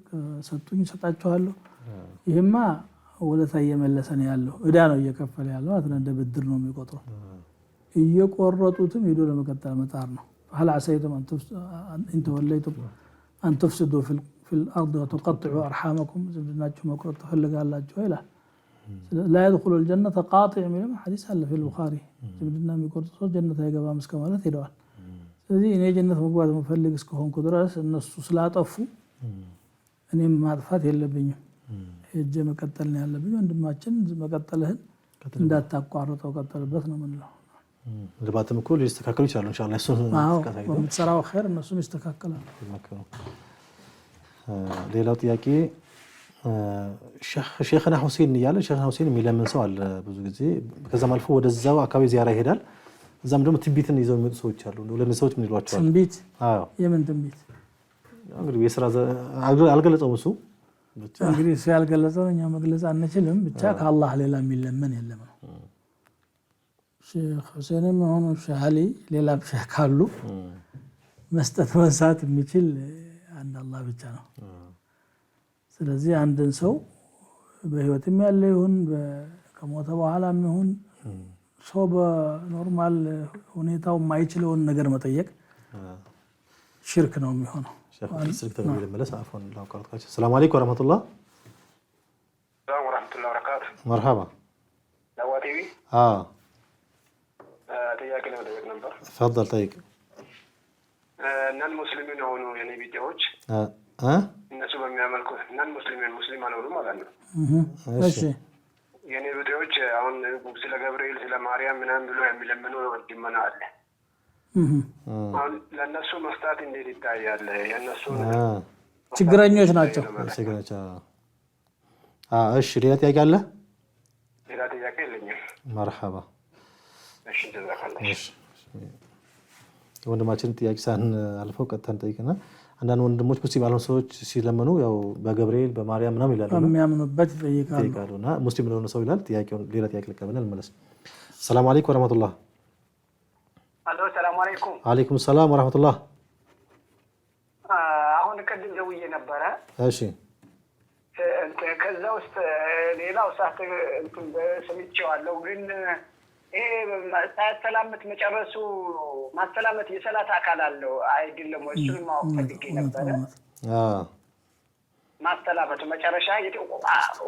ከሰጡኝ ሰጣቸዋለሁ ይሄማ ውለታ እየመለሰ ነው ያለው እዳ ነው እየከፈለ ያለው አጥና እንደ ብድር ነው የሚቆጥረው እየቆረጡትም ሄዶ ለመቀጠል መጣር ነው هل عسيتم ان توليتم ان تفسدوا في الارض وتقطعوا ارحامكم ዝምድናችሁ መቁረጥ ትፈልጋላችሁ ይላል لا يدخل الجنة قاطع من حديث አለ في البخاري ዝምድና የሚቆርጥ ሰው ጀነት አይገባም እስከ ማለት ሄደዋል ስለዚህ እኔ ጀነት መግባት መፈልግ እስከሆንኩ ድረስ እነሱ ስላጠፉ እኔም ማጥፋት የለብኝም ሄጄ መቀጠል ነው ያለብኝ ወንድማችን መቀጠልህን እንዳታቋርጠው ቀጥልበት ነው የምንለው። ልባትም እኮ ሊስተካከሉ ይችላሉ ኢንሻአላህ። እሱ በምትሰራው ኸይር እነሱም ይስተካከላሉ። ሌላው ጥያቄ ሼኽና ሁሴን እያለ ሼኽና ሁሴን የሚለምን ሰው አለ ብዙ ጊዜ። ከዛም አልፎ ወደዛው አካባቢ ዚያራ ይሄዳል። እዛም ደግሞ ትንቢትን ይዘው የሚመጡ ሰዎች አሉ። ለነዚህ ሰዎች ምን ይሏቸዋል? ትንቢት? አዎ። የምን ትንቢት? እንግዲህ የሥራ አልገለጸውም እሱ ብቻ። እንግዲህ እሱ ያልገለጸው እኛ መግለጽ አንችልም። ብቻ ከአላህ ሌላ የሚለመን የለም ነው። ሼኽ ሁሴንም ሆነ ሼኽ አሊ ሌላ ሼኽ ካሉ መስጠት መንሳት የሚችል አንድ አላህ ብቻ ነው። ስለዚህ አንድን ሰው በህይወትም ያለ ይሁን ከሞተ በኋላም ይሁን ሰው በኖርማል ሁኔታው የማይችለውን ነገር መጠየቅ ሽርክ ነው የሚሆነው። ሰላም አለይኩም ወራህመቱላህ ወበረካቱ። መርሐባ ዳዋቲቪ ጥያቄ ነው ደግ ነበር። ተፈضل ጠይቅ። እናን ሙስሊሚን ሆኑ የኔ ቢጤዎች እነሱ በሚያመልኩ እናን ሙስሊም አልሆኑም ማለት ነው። እሺ የኔ ቢጤዎች አሁን ስለ ገብርኤል ስለ ማርያም ምናምን ብሎ የሚለምኑ ድመና አለ። አሁን ለነሱ መስጣት እንዴት ይታያል? የነሱ ችግረኞች ናቸው። እሺ ሌላ ጥያቄ አለ? ሌላ ጥያቄ የለኝም። መርሐባ። እሺ ተዘካለሽ። እሺ ወንድማችን ጥያቄ ሳን አልፈው ቀጥታ ጠይቀና አንዳንድ ወንድሞች ሙስሊም ያልሆኑ ሰዎች ሲለምኑ ያው በገብርኤል በማርያም ምናምን ይላሉ። በሚያምኑበት ይጠይቃሉና ሙስሊም ለሆነ ሰው ይላል። ጥያቄውን ሌላ ጥያቄ ልቀበልና ልመለስ። ሰላም አለይኩም ወራህመቱላህ። አሎ ሰላም አለይኩም። አለይኩም ሰላም ወራህመቱላህ። አሁን ቅድም ደውዬ ነበረ። እሺ ከዛ ውስጥ ሌላው ሳት ሰምቼዋለሁ ግን ይሄ ሳያሰላምት መጨረሱ ማሰላመት የሰላት አካል አለው አይደለም? እሱን ማወቅ ፈልጌ ነበረ። ማሰላመቱ መጨረሻ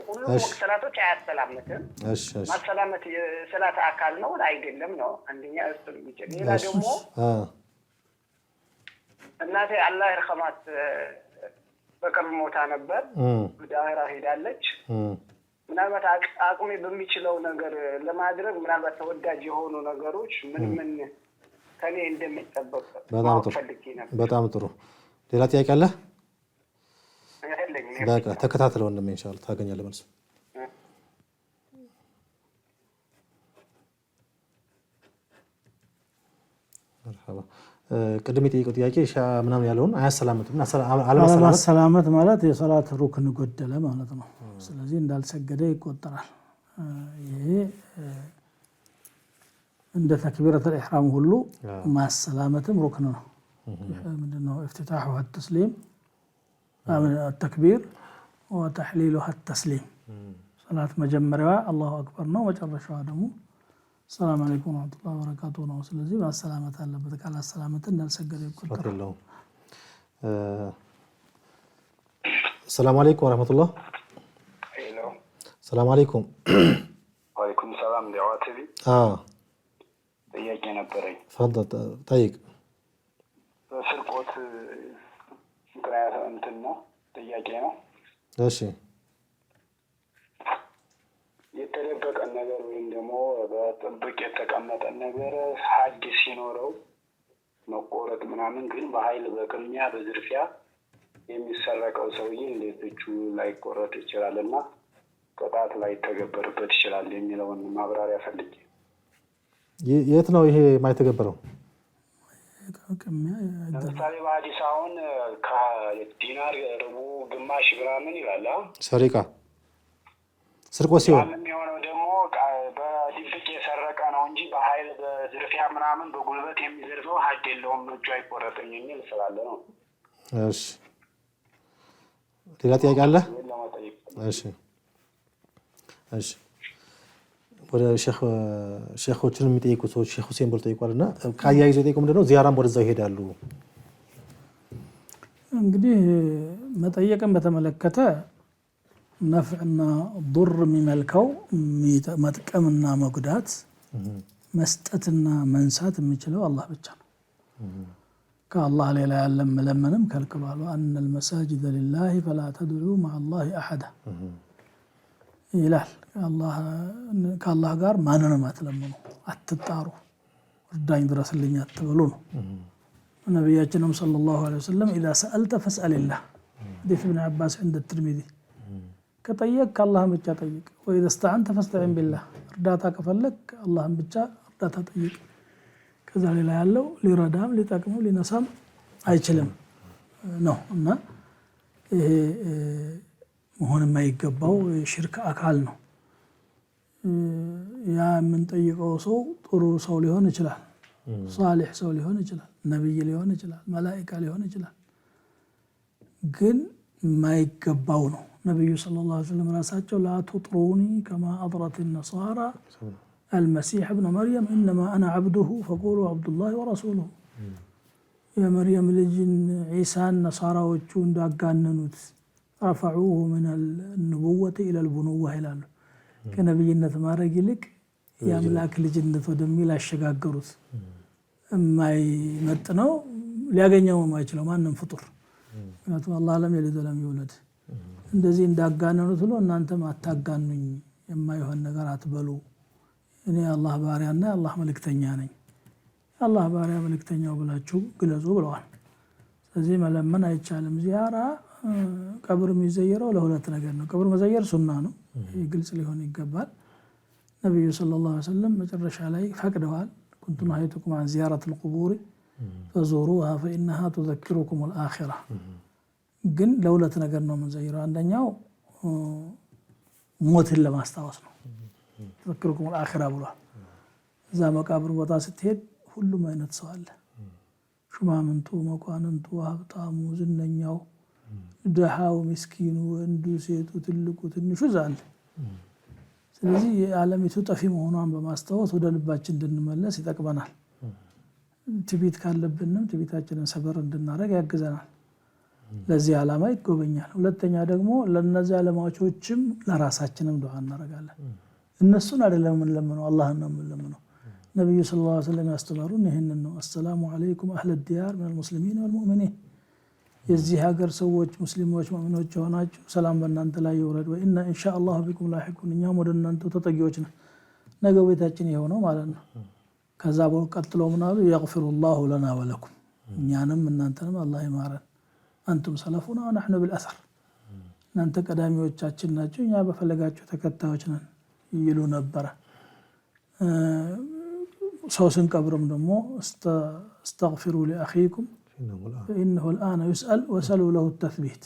ሁሉም ሰላቶች አያሰላምትም። ማሰላመት የሰላት አካል ነው አይደለም ነው አንደኛ እሱ ልጅ። ሌላ ደግሞ እናቴ አላህ ይርሐማት በቅርብ ሞታ ነበር። ወደ አኺራ ሄዳለች። ምናልባት አቅሜ በሚችለው ነገር ለማድረግ ምናልባት ተወዳጅ የሆኑ ነገሮች ምን ከኔ እንደሚጠበቅ ፈልጌ ነበር። በጣም ጥሩ። ሌላ ጥያቄ አለ? በቃ ተከታተለው እንደምን ኢንሻአላህ ታገኛለህ መልስ። መርሐባ። ቅድም የጠየቀው ጥያቄ ምናምን ያለውን አያሰላምትም። አለማሰላመት ማለት የሰላት ሩክን ጎደለ ማለት ነው። ስለዚህ እንዳልሰገደ ይቆጠራል። ይሄ እንደ ተክቢረቱል ኢህራም ሁሉ ማሰላመትም ሩክን ነው። ምንድነው? افتتاحه التسليم التكبير وتحليله التسليم። ሰላት መጀመሪያዋ አላሁ አክበር ነው። መጨረሻዋ ደግሞ ሰላም አለይኩም ወራህመቱላሂ ወበረካቱሁ ነው። ስለዚህ ማሰላመት አለበት። ካላሰላመት እንዳልሰገደ ይቆጠራል። ሰላም አለይኩም ወራህመቱላህ። ሄሎ ሰላም አለይኩም። ወአለይኩም ሰላም። ዳዋቲቪ ጥያቄ ነበረኝ። ተፈضل ጠይቅ። ስርቆት እንትን ነው ጥያቄ ነው። እሺ የተደበቀ ነገር ወይም ደግሞ በጥብቅ የተቀመጠ ነገር ሀጅ ሲኖረው መቆረጥ ምናምን ግን በኃይል በቅሚያ በዝርፊያ የሚሰረቀው ሰውዬ እንዴት እጁ ላይቆረጥ ይችላልና ቅጣት ላይ ተገበርበት ይችላል የሚለውን ማብራሪያ ፈልጌ። የት ነው ይሄ የማይተገበረው? ለምሳሌ በሐዲስ አሁን ከዲናር ርቡ ግማሽ ምናምን ይላል ሰሪቃ ስርቆት ሲሆን የሚሆነው ደግሞ በድብቅ የሰረቀ ነው እንጂ በኃይል በዝርፊያ ምናምን በጉልበት የሚዘርፈው ሀድ የለውም እጁ አይቆረጥም የሚል ስላለ ነው። እሺ ሌላ ጥያቄ አለ? እሺ እሺ ወደ ሼኾችን የሚጠይቁ ሰዎች ሼኽ ሁሴን ብሎ ጠይቋልና ካያይዘው ጠይቁ ምንድነው ዚያራም ወደዛው ይሄዳሉ። እንግዲህ መጠየቅን በተመለከተ ነፍዕና ዱር የሚመልከው መጥቀምና መጉዳት መስጠትና መንሳት የሚችለው አላህ ብቻ ነው። ከአላህ ሌላ ያለ መለመንም ከልክሏል። ወአነል መሳጅደ ሊላሂ ፈላ ተድዑ መዐ አላሂ አሐዳ ይላል። ከአላህ ጋር ማንንም አትለምኑ፣ አትጣሩ፣ እርዳኝ ድረስልኝ አትበሉ ነው። ነቢያችንም ሰለላሁ ዐለይሂ ወሰለም ኢዛ ሰአልተ ፈስአልላህ ሐዲስ ኢብኑ አባስ عند الترمذي ከጠየቅ ከአላህም ብቻ ጠይቅ፣ ወኢዛ እስተዐንተ ፈስተዒን ቢላህ እርዳታ ከፈለግ አላህም ብቻ እርዳታ ጠይቅ። ከዛ ሌላ ያለው ሊረዳም ሊጠቅሙ ሊነሳም አይችልም ነው እና ይሄ መሆን የማይገባው የሽርክ አካል ነው። ያ የምንጠይቀው ሰው ጥሩ ሰው ሊሆን ይችላል፣ ሷሊሕ ሰው ሊሆን ይችላል፣ ነብይ ሊሆን ይችላል፣ መላኢካ ሊሆን ይችላል። ግን የማይገባው ነው። ነቢዩ ሰለላሁ ዐለይሂ ወሰለም ራሳቸው ላ ቱጥሩኒ ከማ አጥረት ነሳራ አልመሲሕ እብነ መርየም ኢነማ አና ዐብዱሁ ፈቁሉ ዐብዱላሂ ወረሱሉሁ። የመርየም ልጅን ዒሳን ነሳራዎቹ እንዳጋነኑት ረፈዑሁ ሚነል ንቡወቲ ኢለል ቡኑዋ ይላሉ። ከነቢይነት ማድረግ ይልቅ የአምላክ ልጅነት ወደሚል አሸጋገሩት። የማይመጥነው ሊያገኘው የማይችለው ማንም ፍጡር። ምክንያቱም አላህ ለም የሊድ ወለም ይውለድ። እንደዚህ እንዳጋነኑት ብሎ እናንተም አታጋኑኝ፣ የማይሆን ነገር አትበሉ፣ እኔ የአላህ ባሪያና የአላህ መልእክተኛ ነኝ፣ የአላህ ባሪያ መልእክተኛው ብላችሁ ግለጹ ብለዋል። ስለዚህ መለመን አይቻልም። ዚያራ ቀብር የሚዘየረው ለሁለት ነገር ነው። ቀብር መዘየር ሱና ነው፣ ይህ ግልጽ ሊሆን ይገባል። ነቢዩ ሰለላሁ ዐለይሂ ወሰለም መጨረሻ ላይ ፈቅደዋል። ኩንቱ ነሀይቱኩም ዐን ዚያረቲል ቁቡር ፈዙሩሃ ፈኢነሃ ቱዘኪሩኩሙል አኺራ። ግን ለሁለት ነገር ነው የምንዘይረው። አንደኛው ሞትን ለማስታወስ ነው፣ ቱዘኪሩኩሙል አኺራ ብሏል። እዛ መቃብር ቦታ ስትሄድ ሁሉም አይነት ሰው አለ። ሹማምንቱ፣ መኳንንቱ፣ ሀብታሙ፣ ዝነኛው፣ ደሃው፣ ምስኪኑ፣ ወንዱ፣ ሴቱ፣ ትልቁ፣ ትንሹ እዛ አለ። ስለዚህ የዓለሚቱ ጠፊ መሆኗን በማስታወስ ወደ ልባችን እንድንመለስ ይጠቅመናል። ትቢት ካለብንም ትቢታችንን ሰበር እንድናደርግ ያግዘናል። ለዚህ ዓላማ ይጎበኛል። ሁለተኛ ደግሞ ለነዚህ ዓለማዎችም ለራሳችንም ዱዓ እናደርጋለን። እነሱን አይደለም የምንለምነው፣ አላህን ነው የምንለምነው። ነቢዩ ሰለላሁ ዐለይሂ ወሰለም ያስተማሩን ይህንን ነው። አሰላሙ ዐለይኩም አህለ ዲያር ሚነል ሙስሊሚን ወልሙእሚኒን፣ የዚህ ሀገር ሰዎች ሙስሊሞች ሙእሚኖች የሆናችሁ ሰላም በእናንተ ላይ ይውረድ። ወኢና ኢንሻአላሁ ቢኩም ላሒቁን፣ እኛም ወደ እናንተ ተጠጊዎች ነን፣ ነገ ቤታችን ይኸው ነው ማለት ነው። ከዛ ቀጥሎ ምን አሉ? የግፊሩላሁ ለና ወለኩም፣ እኛንም እናንተንም አላህ ይማረን። አንቱም ሰለፉና ወነሕኑ ቢልአሰር፣ እናንተ ቀዳሚዎቻችን ናቸው፣ እኛ በፈለጋችሁ ተከታዮች ነን ይሉ ነበረ። ሰው ስንቀብርም ደግሞ እስተግፊሩ ሊአኺኩም ፈኢነሁ ልአነ ዩስአል ወሰሉ ለሁ ተስቢት፣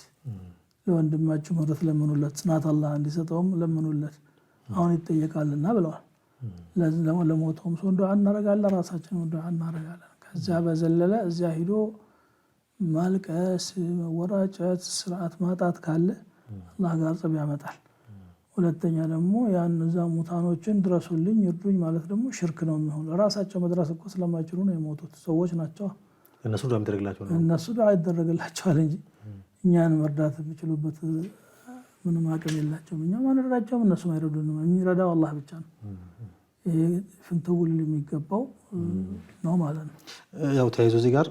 ለወንድማችሁ ምህረት ለምኑለት፣ ጽናት አላህ እንዲሰጠውም ለምኑለት፣ አሁን ይጠየቃልና ብለዋል። ለሞተውም ሰው ዱዓ እናደርጋለን፣ ራሳችንም ዱዓ እናደርጋለን። ከዚያ በዘለለ እዚያ ሂዶ ማልቀስ፣ መወራጨት፣ ስርዓት ማጣት ካለ አላህ ጋር ጸብ ያመጣል። ሁለተኛ ደግሞ ያን እዛ ሙታኖችን ድረሱልኝ ይርዱኝ ማለት ደግሞ ሽርክ ነው የሚሆን። ለራሳቸው መድረስ እኮ ስለማይችሉ ነው የሞቱት ሰዎች ናቸው። እነሱ ዱዓ ይደረግላቸዋል እንጂ እኛን መርዳት የሚችሉበት ምንም አቅም የላቸውም። እኛ ማንረዳቸውም፣ እነሱም አይረዱንም። የሚረዳው አላህ ብቻ ነው። ይሄ ፍንትውል የሚገባው ነው ማለት ነው። ያው ተያይዞ እዚህ ጋር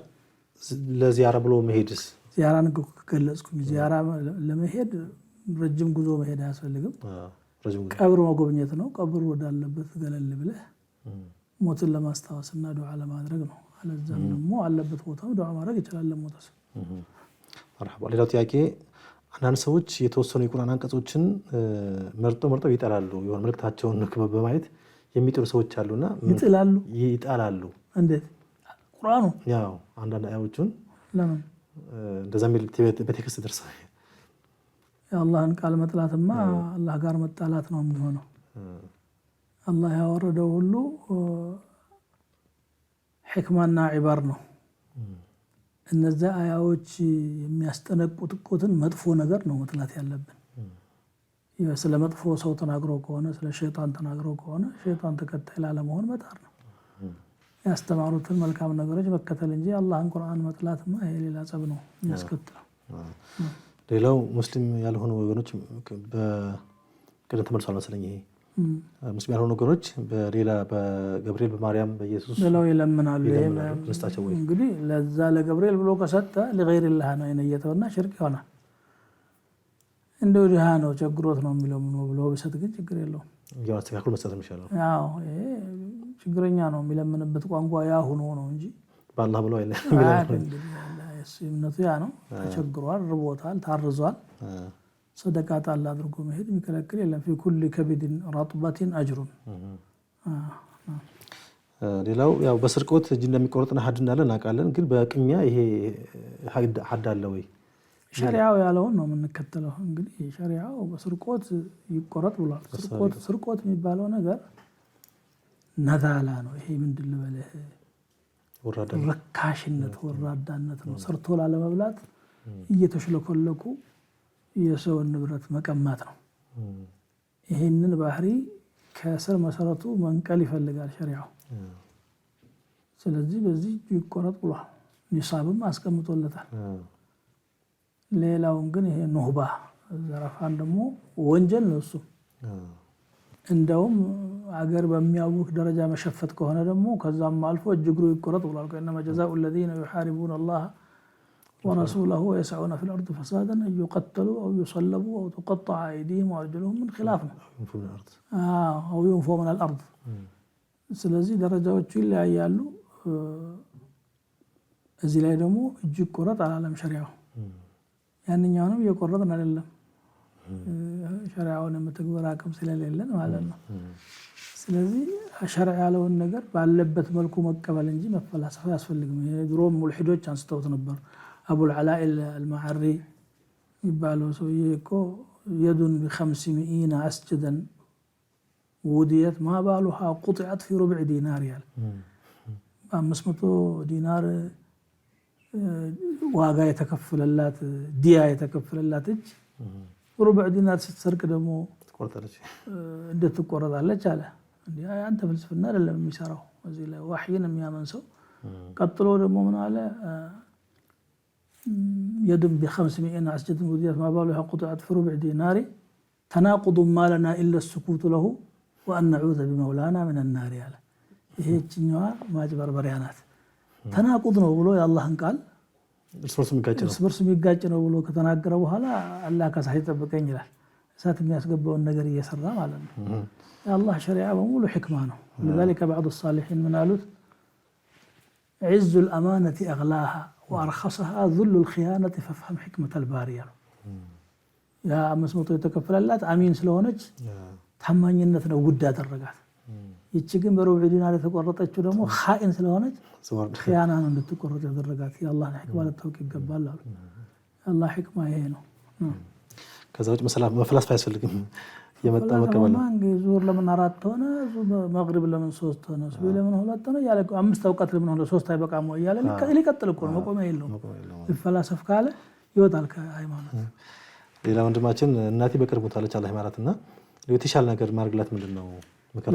ለዚያራ ብሎ መሄድስ፣ ዚያራን ገለጽኩኝ። ዚያራ ለመሄድ ረጅም ጉዞ መሄድ አያስፈልግም። ቀብር መጎብኘት ነው። ቀብር ወዳለበት ገለል ብለህ ሞትን ለማስታወስና ዱዓ ለማድረግ ነው። አለዛም ደግሞ አለበት ቦታው ዱዓ ማድረግ ይችላል ለሞተ ሰው። መርሐባ። ሌላው ጥያቄ አንዳንድ ሰዎች የተወሰኑ የቁርአን አንቀጾችን መርጠው ይጠላሉ። የሆነ መልእክታቸውን ክበብ በማየት የሚጥሉ ሰዎች አሉና ይጠላሉ። እንዴት? ቁርአኑ ያው አንዳንድ አያዎቹን ለምን እንደዛ የሚል በቴክስት ደርሰው የአላህን ቃል መጥላትማ አላህ ጋር መጣላት ነው የሚሆነው። አላህ ያወረደው ሁሉ ሕክማና ዒባር ነው። እነዚያ አያዎች የሚያስጠነቅቁትን መጥፎ ነገር ነው መጥላት ያለብን። ስለ መጥፎ ሰው ተናግሮ ከሆነ ስለ ሸይጣን ተናግሮ ከሆነ ሸይጣን ተከታይ ላለመሆን መጣር ነው። ያስተማሩትን መልካም ነገሮች መከተል እንጂ አላህን ቁርአን መጥላትማ ይሄ ሌላ ጸብ ነው የሚያስከትለው። ሌላው ሙስሊም ያልሆኑ ወገኖች በቅድም ተመልሷል መሰለኝ። ይሄ ሙስሊም ያልሆኑ ወገኖች በሌላ በገብርኤል በማርያም በኢየሱስ ብለው ይለምናሉ። እንግዲህ ለዛ ለገብርኤል ብሎ ከሰጠ ለገይሪላህ ነው የነየተውና ሽርክ ይሆናል። እንደው ድሃ ነው ቸግሮት ነው የሚለው ምን ብሎ ቢሰጥ ግን ችግር የለውም። ያው አስተካክሎ መስጠት የሚሻለው ያው ችግረኛ ነው የሚለምንበት ቋንቋ ያ ሆኖ ነው እንጂ በአላህ ብሎ አይደለም። እምነቱ ያ ነው። ተቸግሯል፣ ርቦታል፣ ታርዟል። ሰደቃ ጣል አድርጎ መሄድ የሚከለክል የለም። في كل كبد رطبة أجر። ሌላው ያው በስርቆት እጅ እንደሚቆርጥና ሐድ እንዳለ እናውቃለን። ግን በቅሚያ ይሄ ሐድ አለ ወይ? ሸሪዓው ያለውን ነው የምንከተለው። እንግዲህ ሸሪዓው በስርቆት ይቆረጥ ብሏል። ስርቆት የሚባለው ነገር ነዛላ ነው። ይሄ ምንድን ልበልህ ረካሽነት፣ ወራዳነት ነው። ሰርቶ ላለመብላት እየተሽለኮለኩ የሰውን ንብረት መቀማት ነው። ይሄንን ባህሪ ከስር መሰረቱ መንቀል ይፈልጋል ሸሪዓው። ስለዚህ በዚህ ይቆረጥ ብሏል። ኒሳብም አስቀምጦለታል። ሌላውን ግን ይሄ ኑህባ ዘረፋን ደግሞ ወንጀል ነው እሱ። እንደውም አገር በሚያውክ ደረጃ መሸፈት ከሆነ ደግሞ ከዛም አልፎ እጅግሩ ይቆረጥ ብሏል። ከእነማ ጀዛኡ الذين يحاربون الله ورسوله ويسعون في الأرض فسادا أن يقتلوا أو يصلبوا أو تقطع أيديهم وأرجلهم من خلاف أو ينفوا من الأرض። ስለዚህ ደረጃዎቹ ይለያያሉ። እዚህ ላይ ደግሞ እጅ ይቆረጥ አላለም ሸሪዓው። ያንኛውንም እየቆረጥን አይደለም፣ ሸሪዓውን የመተግበር አቅም ስለሌለን ማለት ነው። ስለዚህ ሸሪዓ ያለውን ነገር ባለበት መልኩ መቀበል እንጂ መፈላሰፍ አያስፈልግም። ድሮም ሙልሂዶች አንስተውት ነበር። አቡል ዐላኢ አልማዕሪ የሚባለው ሰውዬ እኮ የዱን ቢ50 አስጀደን ውድየት ማ ባሉሃ ቁጢዐት ፊ ሩብዕ ዲናር ያለ 500 ዲናር ዋጋ የተከፈለላት ዲያ የተከፈለላት እጅ ሩብዕ ዲናር ስትሰርቅ ደግሞ እንዴት ትቆረጣለች አለ። እንዴ አንተ ፍልስፍና አይደለም የሚሰራው እዚህ ላይ ወህይን የሚያመን ሰው። ቀጥሎ ደግሞ ምን አለ? يدم ب500 عسجة وديت ما بالها قطعت في ربع دينار تناقض ما لنا إلا السكوت له وأن نعوذ بمولانا من النار ያለ ይሄ እኛዋ ማጅበርበሪያ ናት። ተናቁድ ነው ብሎ የአላህን ቃል እርስ በርስ የሚጋጭ ነው ብሎ ከተናገረ በኋላ አላህ ከሳይ ጠብቀኝ ይላል። እሳት የሚያስገባውን ነገር እየሰራ ማለት ነው። የአላህ ሸሪዓ በሙሉ ሕክማ ነው። لذلك بعض الصالحين من قالوا عز الأمانة أغلاها وأرخصها ذل الخيانة فافهم حكمة الباري يا مسموط የተከፈለላት አሚን ስለሆነች ታማኝነት ነው ውድ ያደረጋት። ይቺ ግን በሩብ ዲናር የተቆረጠችው ደግሞ ኻኢን ስለሆነች ኺያና ነው እንድትቆረጥ ያደረጋት። የአላህን ሕክማ ልታውቅ ይገባል አሉ። የአላህ ሕክማ ይሄ ነው። ከዛ ውጭ መፈላስፍ አያስፈልግም። የመጣ መቀበል ነው። ዙር ለምን 4 ሆነ? መግሪብ ለምን 3 ሆነ? ሱብሂ ለምን 2 ሆነ? ያለ 5 አውቃት ለምን ሆነ? 3 አይበቃም ወይ? ያለ ሊቀጥል እኮ ነው። መቆሚያ የለውም። ይፈላሰፍ ካለ ይወጣል ከሃይማኖት። ሌላ ወንድማችን እናቴ በቅርቡ ታለች አላህ ይማራትና የተሻለ ነገር ማድረግላት ምንድነው?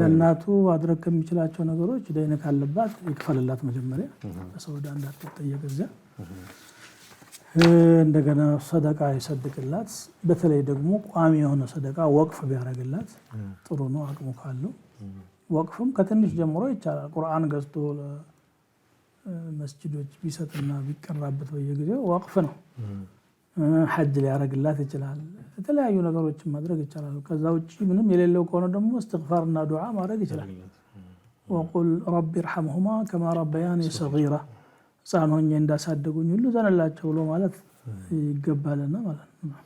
ለእናቱ ማድረግ ከሚችላቸው ነገሮች ደይነ ካለባት ይክፈልላት መጀመሪያ በሰው ዕዳ እንዳትጠየቅ እዚያ። እንደገና ሰደቃ ይሰድቅላት። በተለይ ደግሞ ቋሚ የሆነ ሰደቃ ወቅፍ ቢያደርግላት ጥሩ ነው አቅሙ ካለው። ወቅፍም ከትንሽ ጀምሮ ይቻላል። ቁርአን ገዝቶ ለመስጂዶች ቢሰጥና ቢቀራበት በየጊዜው ወቅፍ ነው። ሐጅ ሊያደርግላት ይችላል። የተለያዩ ነገሮችን ማድረግ ይቻላል። ከዛ ውጪ ምንም የሌለው ከሆነ ደግሞ እስትግፋርና ዱዓ ማድረግ ይችላል። ወቁል ረቢ ርሐምሁማ ከማ ረበያኒ ሰጊራ፣ ሕፃን ሆኜ እንዳሳደጉኝ ሁሉ ዘንላቸው ብሎ ማለት ይገባልና ማለት ነው።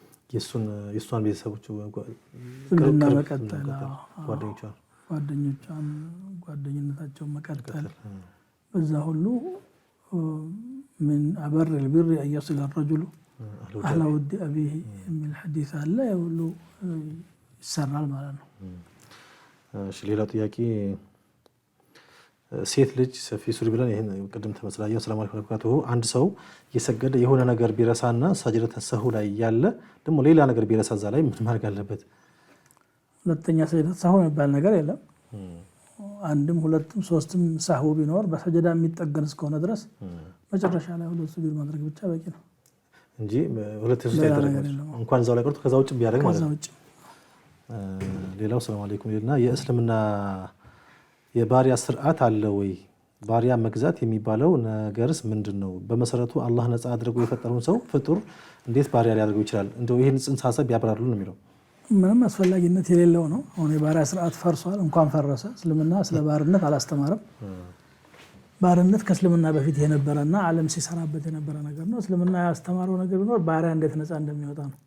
የእሷን ቤተሰቦች ዝምድና መቀጠል፣ ጓደኞቿን ጓደኝነታቸውን መቀጠል፣ በዛ ሁሉ ምን አበር ልቢር አየስል ረጁሉ አህላ ውድ አቢህ የሚል ሐዲስ አለ። ሁሉ ይሰራል ማለት ነው። እሺ ሌላው ጥያቄ ሴት ልጅ ሰፊ ሱሪ ብለን ይሄን ቅድም ተመስላየው ሰላም አለይኩም ወራህመቱላሂ። አንድ ሰው እየሰገደ የሆነ ነገር ቢረሳና ሰጅደተ ሰሁ ላይ ያለ ደግሞ ሌላ ነገር ቢረሳ እዛ ላይ ምን ማድረግ አለበት? ሁለተኛ ሰጅደተ ሰሁ የሚባል ነገር የለም። አንድም ሁለትም ሶስትም ሰሁ ቢኖር በሰጀዳ የሚጠገን እስከሆነ ድረስ መጨረሻ ላይ ሁለት ሱጁድ ማድረግ ብቻ በቂ ነው እንጂ ሁለት ሶስት አይደረግም። እንኳን እዛው ላይ ቀርቶ ከዛ ውጭ ቢያደርግ ማለት ነው። ሌላው ሰላም አለይኩም ይልና የእስልምና የባሪያ ስርዓት አለ ወይ? ባሪያ መግዛት የሚባለው ነገርስ ምንድነው? በመሰረቱ አላህ ነፃ አድርጎ የፈጠረውን ሰው ፍጡር እንዴት ባሪያ ሊያደርገው ይችላል? እንደው ይሄን ጽንሰ ሐሳብ ያብራሩልን ነው የሚለው። ምንም አስፈላጊነት የሌለው ነው። አሁን የባሪያ ስርዓት ፈርሷል። እንኳን ፈረሰ እስልምና ስለ ባርነት አላስተማረም። ባርነት ከእስልምና በፊት የነበረና ዓለም ሲሰራበት የነበረ ነገር ነው። እስልምና ያስተማረው ነገር ቢኖር ባሪያ እንዴት ነፃ እንደሚወጣ ነው።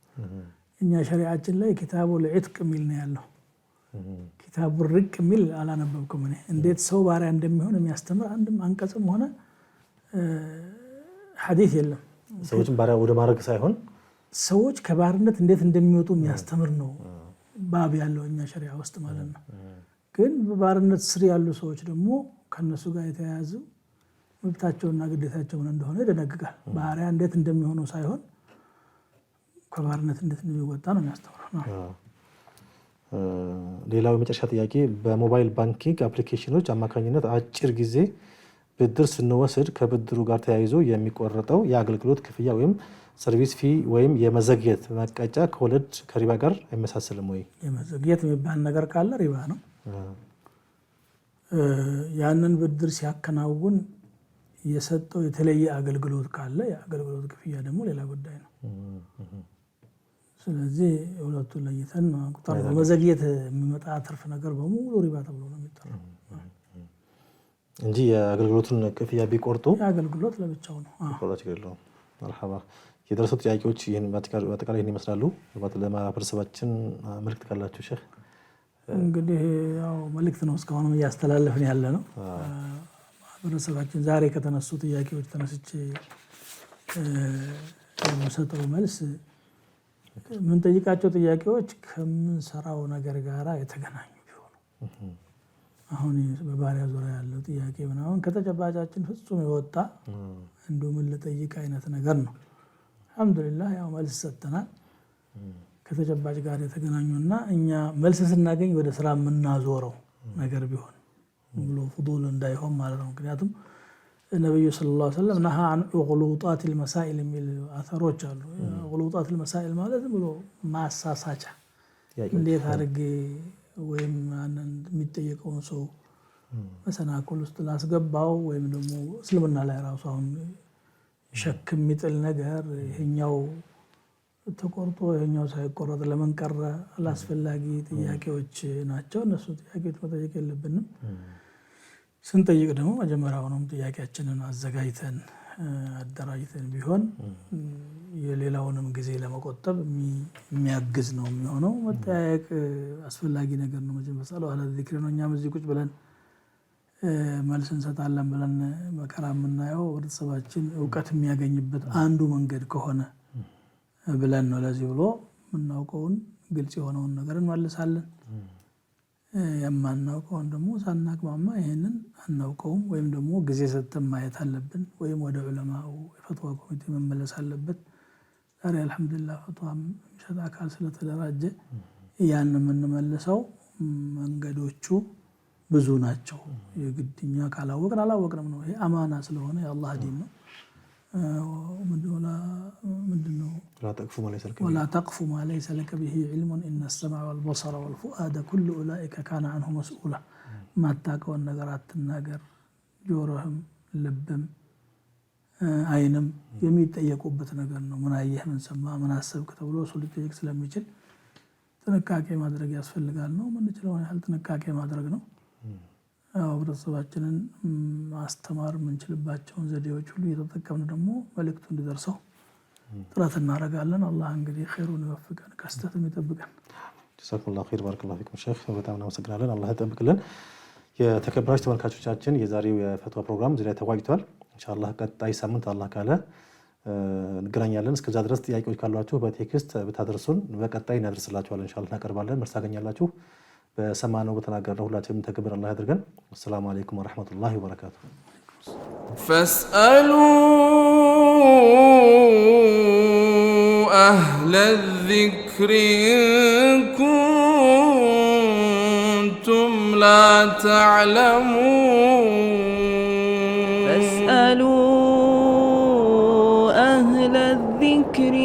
እኛ ሸሪዓችን ላይ ኪታቡል ዒትቅ የሚል ነው ያለው። ኪታቡል ሪቅ የሚል አላነበብኩም እኔ። እንዴት ሰው ባሪያ እንደሚሆን የሚያስተምር አንድም አንቀጽም ሆነ ሐዲስ የለም። ሰዎችን ባሪያ ወደ ማድረግ ሳይሆን ሰዎች ከባርነት እንዴት እንደሚወጡ የሚያስተምር ነው ባብ ያለው እኛ ሸሪዓ ውስጥ ማለት ነው። ግን በባርነት ስር ያሉ ሰዎች ደግሞ ከነሱ ጋር የተያያዙ መብታቸውና ግዴታቸው ምን እንደሆነ ይደነግጋል። ባሪያ እንዴት እንደሚሆኑ ሳይሆን ከባርነት እንዴት እንደሚወጣ ነው የሚያስተምረው። ሌላው የመጨረሻ ጥያቄ በሞባይል ባንኪንግ አፕሊኬሽኖች አማካኝነት አጭር ጊዜ ብድር ስንወስድ ከብድሩ ጋር ተያይዞ የሚቆረጠው የአገልግሎት ክፍያ ወይም ሰርቪስ ፊ ወይም የመዘግየት መቀጫ ከወለድ ከሪባ ጋር አይመሳሰልም ወይ? የመዘግየት የሚባል ነገር ካለ ሪባ ነው። ያንን ብድር ሲያከናውን የሰጠው የተለየ አገልግሎት ካለ የአገልግሎት ክፍያ ደግሞ ሌላ ጉዳይ ነው። ስለዚህ ሁለቱን ለይተን ቁጥር በመዘግየት የሚመጣ ትርፍ ነገር በሙሉ ሪባ ተብሎ ነው የሚጠራው እንጂ የአገልግሎቱን ክፍያ ቢቆርጡ የአገልግሎት ለብቻው ነው። ችግር የለውም። መርሐባ። የደረሱት ጥያቄዎች ይህን በአጠቃላይ ይህን ይመስላሉ። ለማህበረሰባችን መልዕክት ካላችሁ ሼህ? እንግዲህ ያው መልዕክት ነው እስካሁንም እያስተላለፍን ያለ ነው። ማህበረሰባችን ዛሬ ከተነሱ ጥያቄዎች ተነስቼ የምሰጠው መልስ የምንጠይቃቸው ጥያቄዎች ከምንሰራው ነገር ጋር የተገናኙ ቢሆኑ አሁን በባሪያ ዙሪያ ያለው ጥያቄ ምናምን ከተጨባጫችን ፍጹም የወጣ እንደው ምን ልጠይቅ አይነት ነገር ነው። አልሐምዱሊላህ ያው መልስ ሰጥተናል። ከተጨባጭ ጋር የተገናኙና እኛ መልስ ስናገኝ ወደ ስራ የምናዞረው ነገር ቢሆን ብሎ ፍዱል እንዳይሆን ማለት ነው። ምክንያቱም ነብዩ ሰለላሁ ዐለይሂ ወሰለም ነሃ አን ዑሉጣቲል መሳኢል የሚል አተሮች አሉ። ዑሉጣቲል መሳኢል ማለት ብሎ ማሳሳቻ እንዴት አድርጌ ወይም የሚጠየቀውን ሰው መሰናክል ውስጥ ላስገባው ወይም ደግሞ እስልምና ላይ ራሱ አሁን ሸክ የሚጥል ነገር ይሄኛው ተቆርጦ ይሄኛው ሳይቆረጥ ለምን ቀረ አላስፈላጊ ጥያቄዎች ናቸው። እነሱ ጥያቄዎች መጠየቅ የለብንም። ስንጠይቅ ደግሞ መጀመሪያውንም ጥያቄያችንን አዘጋጅተን አደራጅተን ቢሆን የሌላውንም ጊዜ ለመቆጠብ የሚያግዝ ነው የሚሆነው። መጠያየቅ አስፈላጊ ነገር ነው። መጀመሪያ ሰላው አለ ዚክር ነው። እኛም እዚህ ቁጭ ብለን መልስ እንሰጣለን ብለን መከራ የምናየው ህብረተሰባችን እውቀት የሚያገኝበት አንዱ መንገድ ከሆነ ብለን ነው። ለዚህ ብሎ የምናውቀውን ግልጽ የሆነውን ነገር እንመልሳለን። የማናውቀውን ደግሞ ሳናቅማማ ይሄንን አናውቀውም ወይም ደግሞ ጊዜ ሰጥተን ማየት አለብን ወይም ወደ ዑለማው የፈትዋ ኮሚቴ መመለስ አለበት። ዛሬ አልሐምዱሊላህ ፈትዋ የሚሰጥ አካል ስለተደራጀ ያን የምንመልሰው መንገዶቹ ብዙ ናቸው። የግድኛ ካላወቅን አላወቅንም ነው። ይሄ አማና ስለሆነ የአላህ ዲን ነው። ምንድነው ወላ ተቅፉ ማ ለይሰ ለከ ቢሂ ዒልሙን ኢነ ሰምዐ ወልበሰረ ወልፉአደ ኩሉ ኡላኢከ ካነ ዐንሁ መስኡላ። ማታውቀውን ነገር አትናገር። ጆሮህም ልብም አይንም የሚጠየቁበት ነገር ነው። ምን አየህ፣ ምን ሰማህ፣ ምን አሰብክ ተብሎ እሱ ሊጠየቅ ስለሚችል ጥንቃቄ ማድረግ ያስፈልጋል ነው። ምንችለውን ያህል ጥንቃቄ ማድረግ ነው። ህብረተሰባችንን ማስተማር የምንችልባቸውን ዘዴዎች ሁሉ እየተጠቀምን ደግሞ መልእክቱ እንዲደርሰው ጥረት እናደርጋለን። አላህ እንግዲህ ኸይሩን ይወፍቀን፣ ከስተትም ይጠብቀን። ጀዛኩሙላሁ ኸይር። ባረከላሁ ፊኩም ሼህ፣ በጣም እናመሰግናለን። አላህ ይጠብቅልን። የተከበራችሁ ተመልካቾቻችን የዛሬው የፈትዋ ፕሮግራም እዚህ ላይ ተቋጭቷል። ኢንሻአላህ ቀጣይ ሳምንት አላህ ካለ እንገናኛለን። እስከዛ ድረስ ጥያቄዎች ካሏችሁ በቴክስት ብታደርሱን በቀጣይ እናደርስላችኋለን። ኢንሻአላህ እናቀርባለን፣ መልስ ታገኛላችሁ። በሰማነው በተናገርነው ሁላችንም ተከብር አላህ ያድርገን። ወሰላሙ አለይኩም ወራህመቱላሂ ወበረካቱሁ። ፈስአሉ አህለ ዚክሪ ኢን ኩንቱም ላ ተዕለሙን ፈስአሉ አህለ ዚክሪ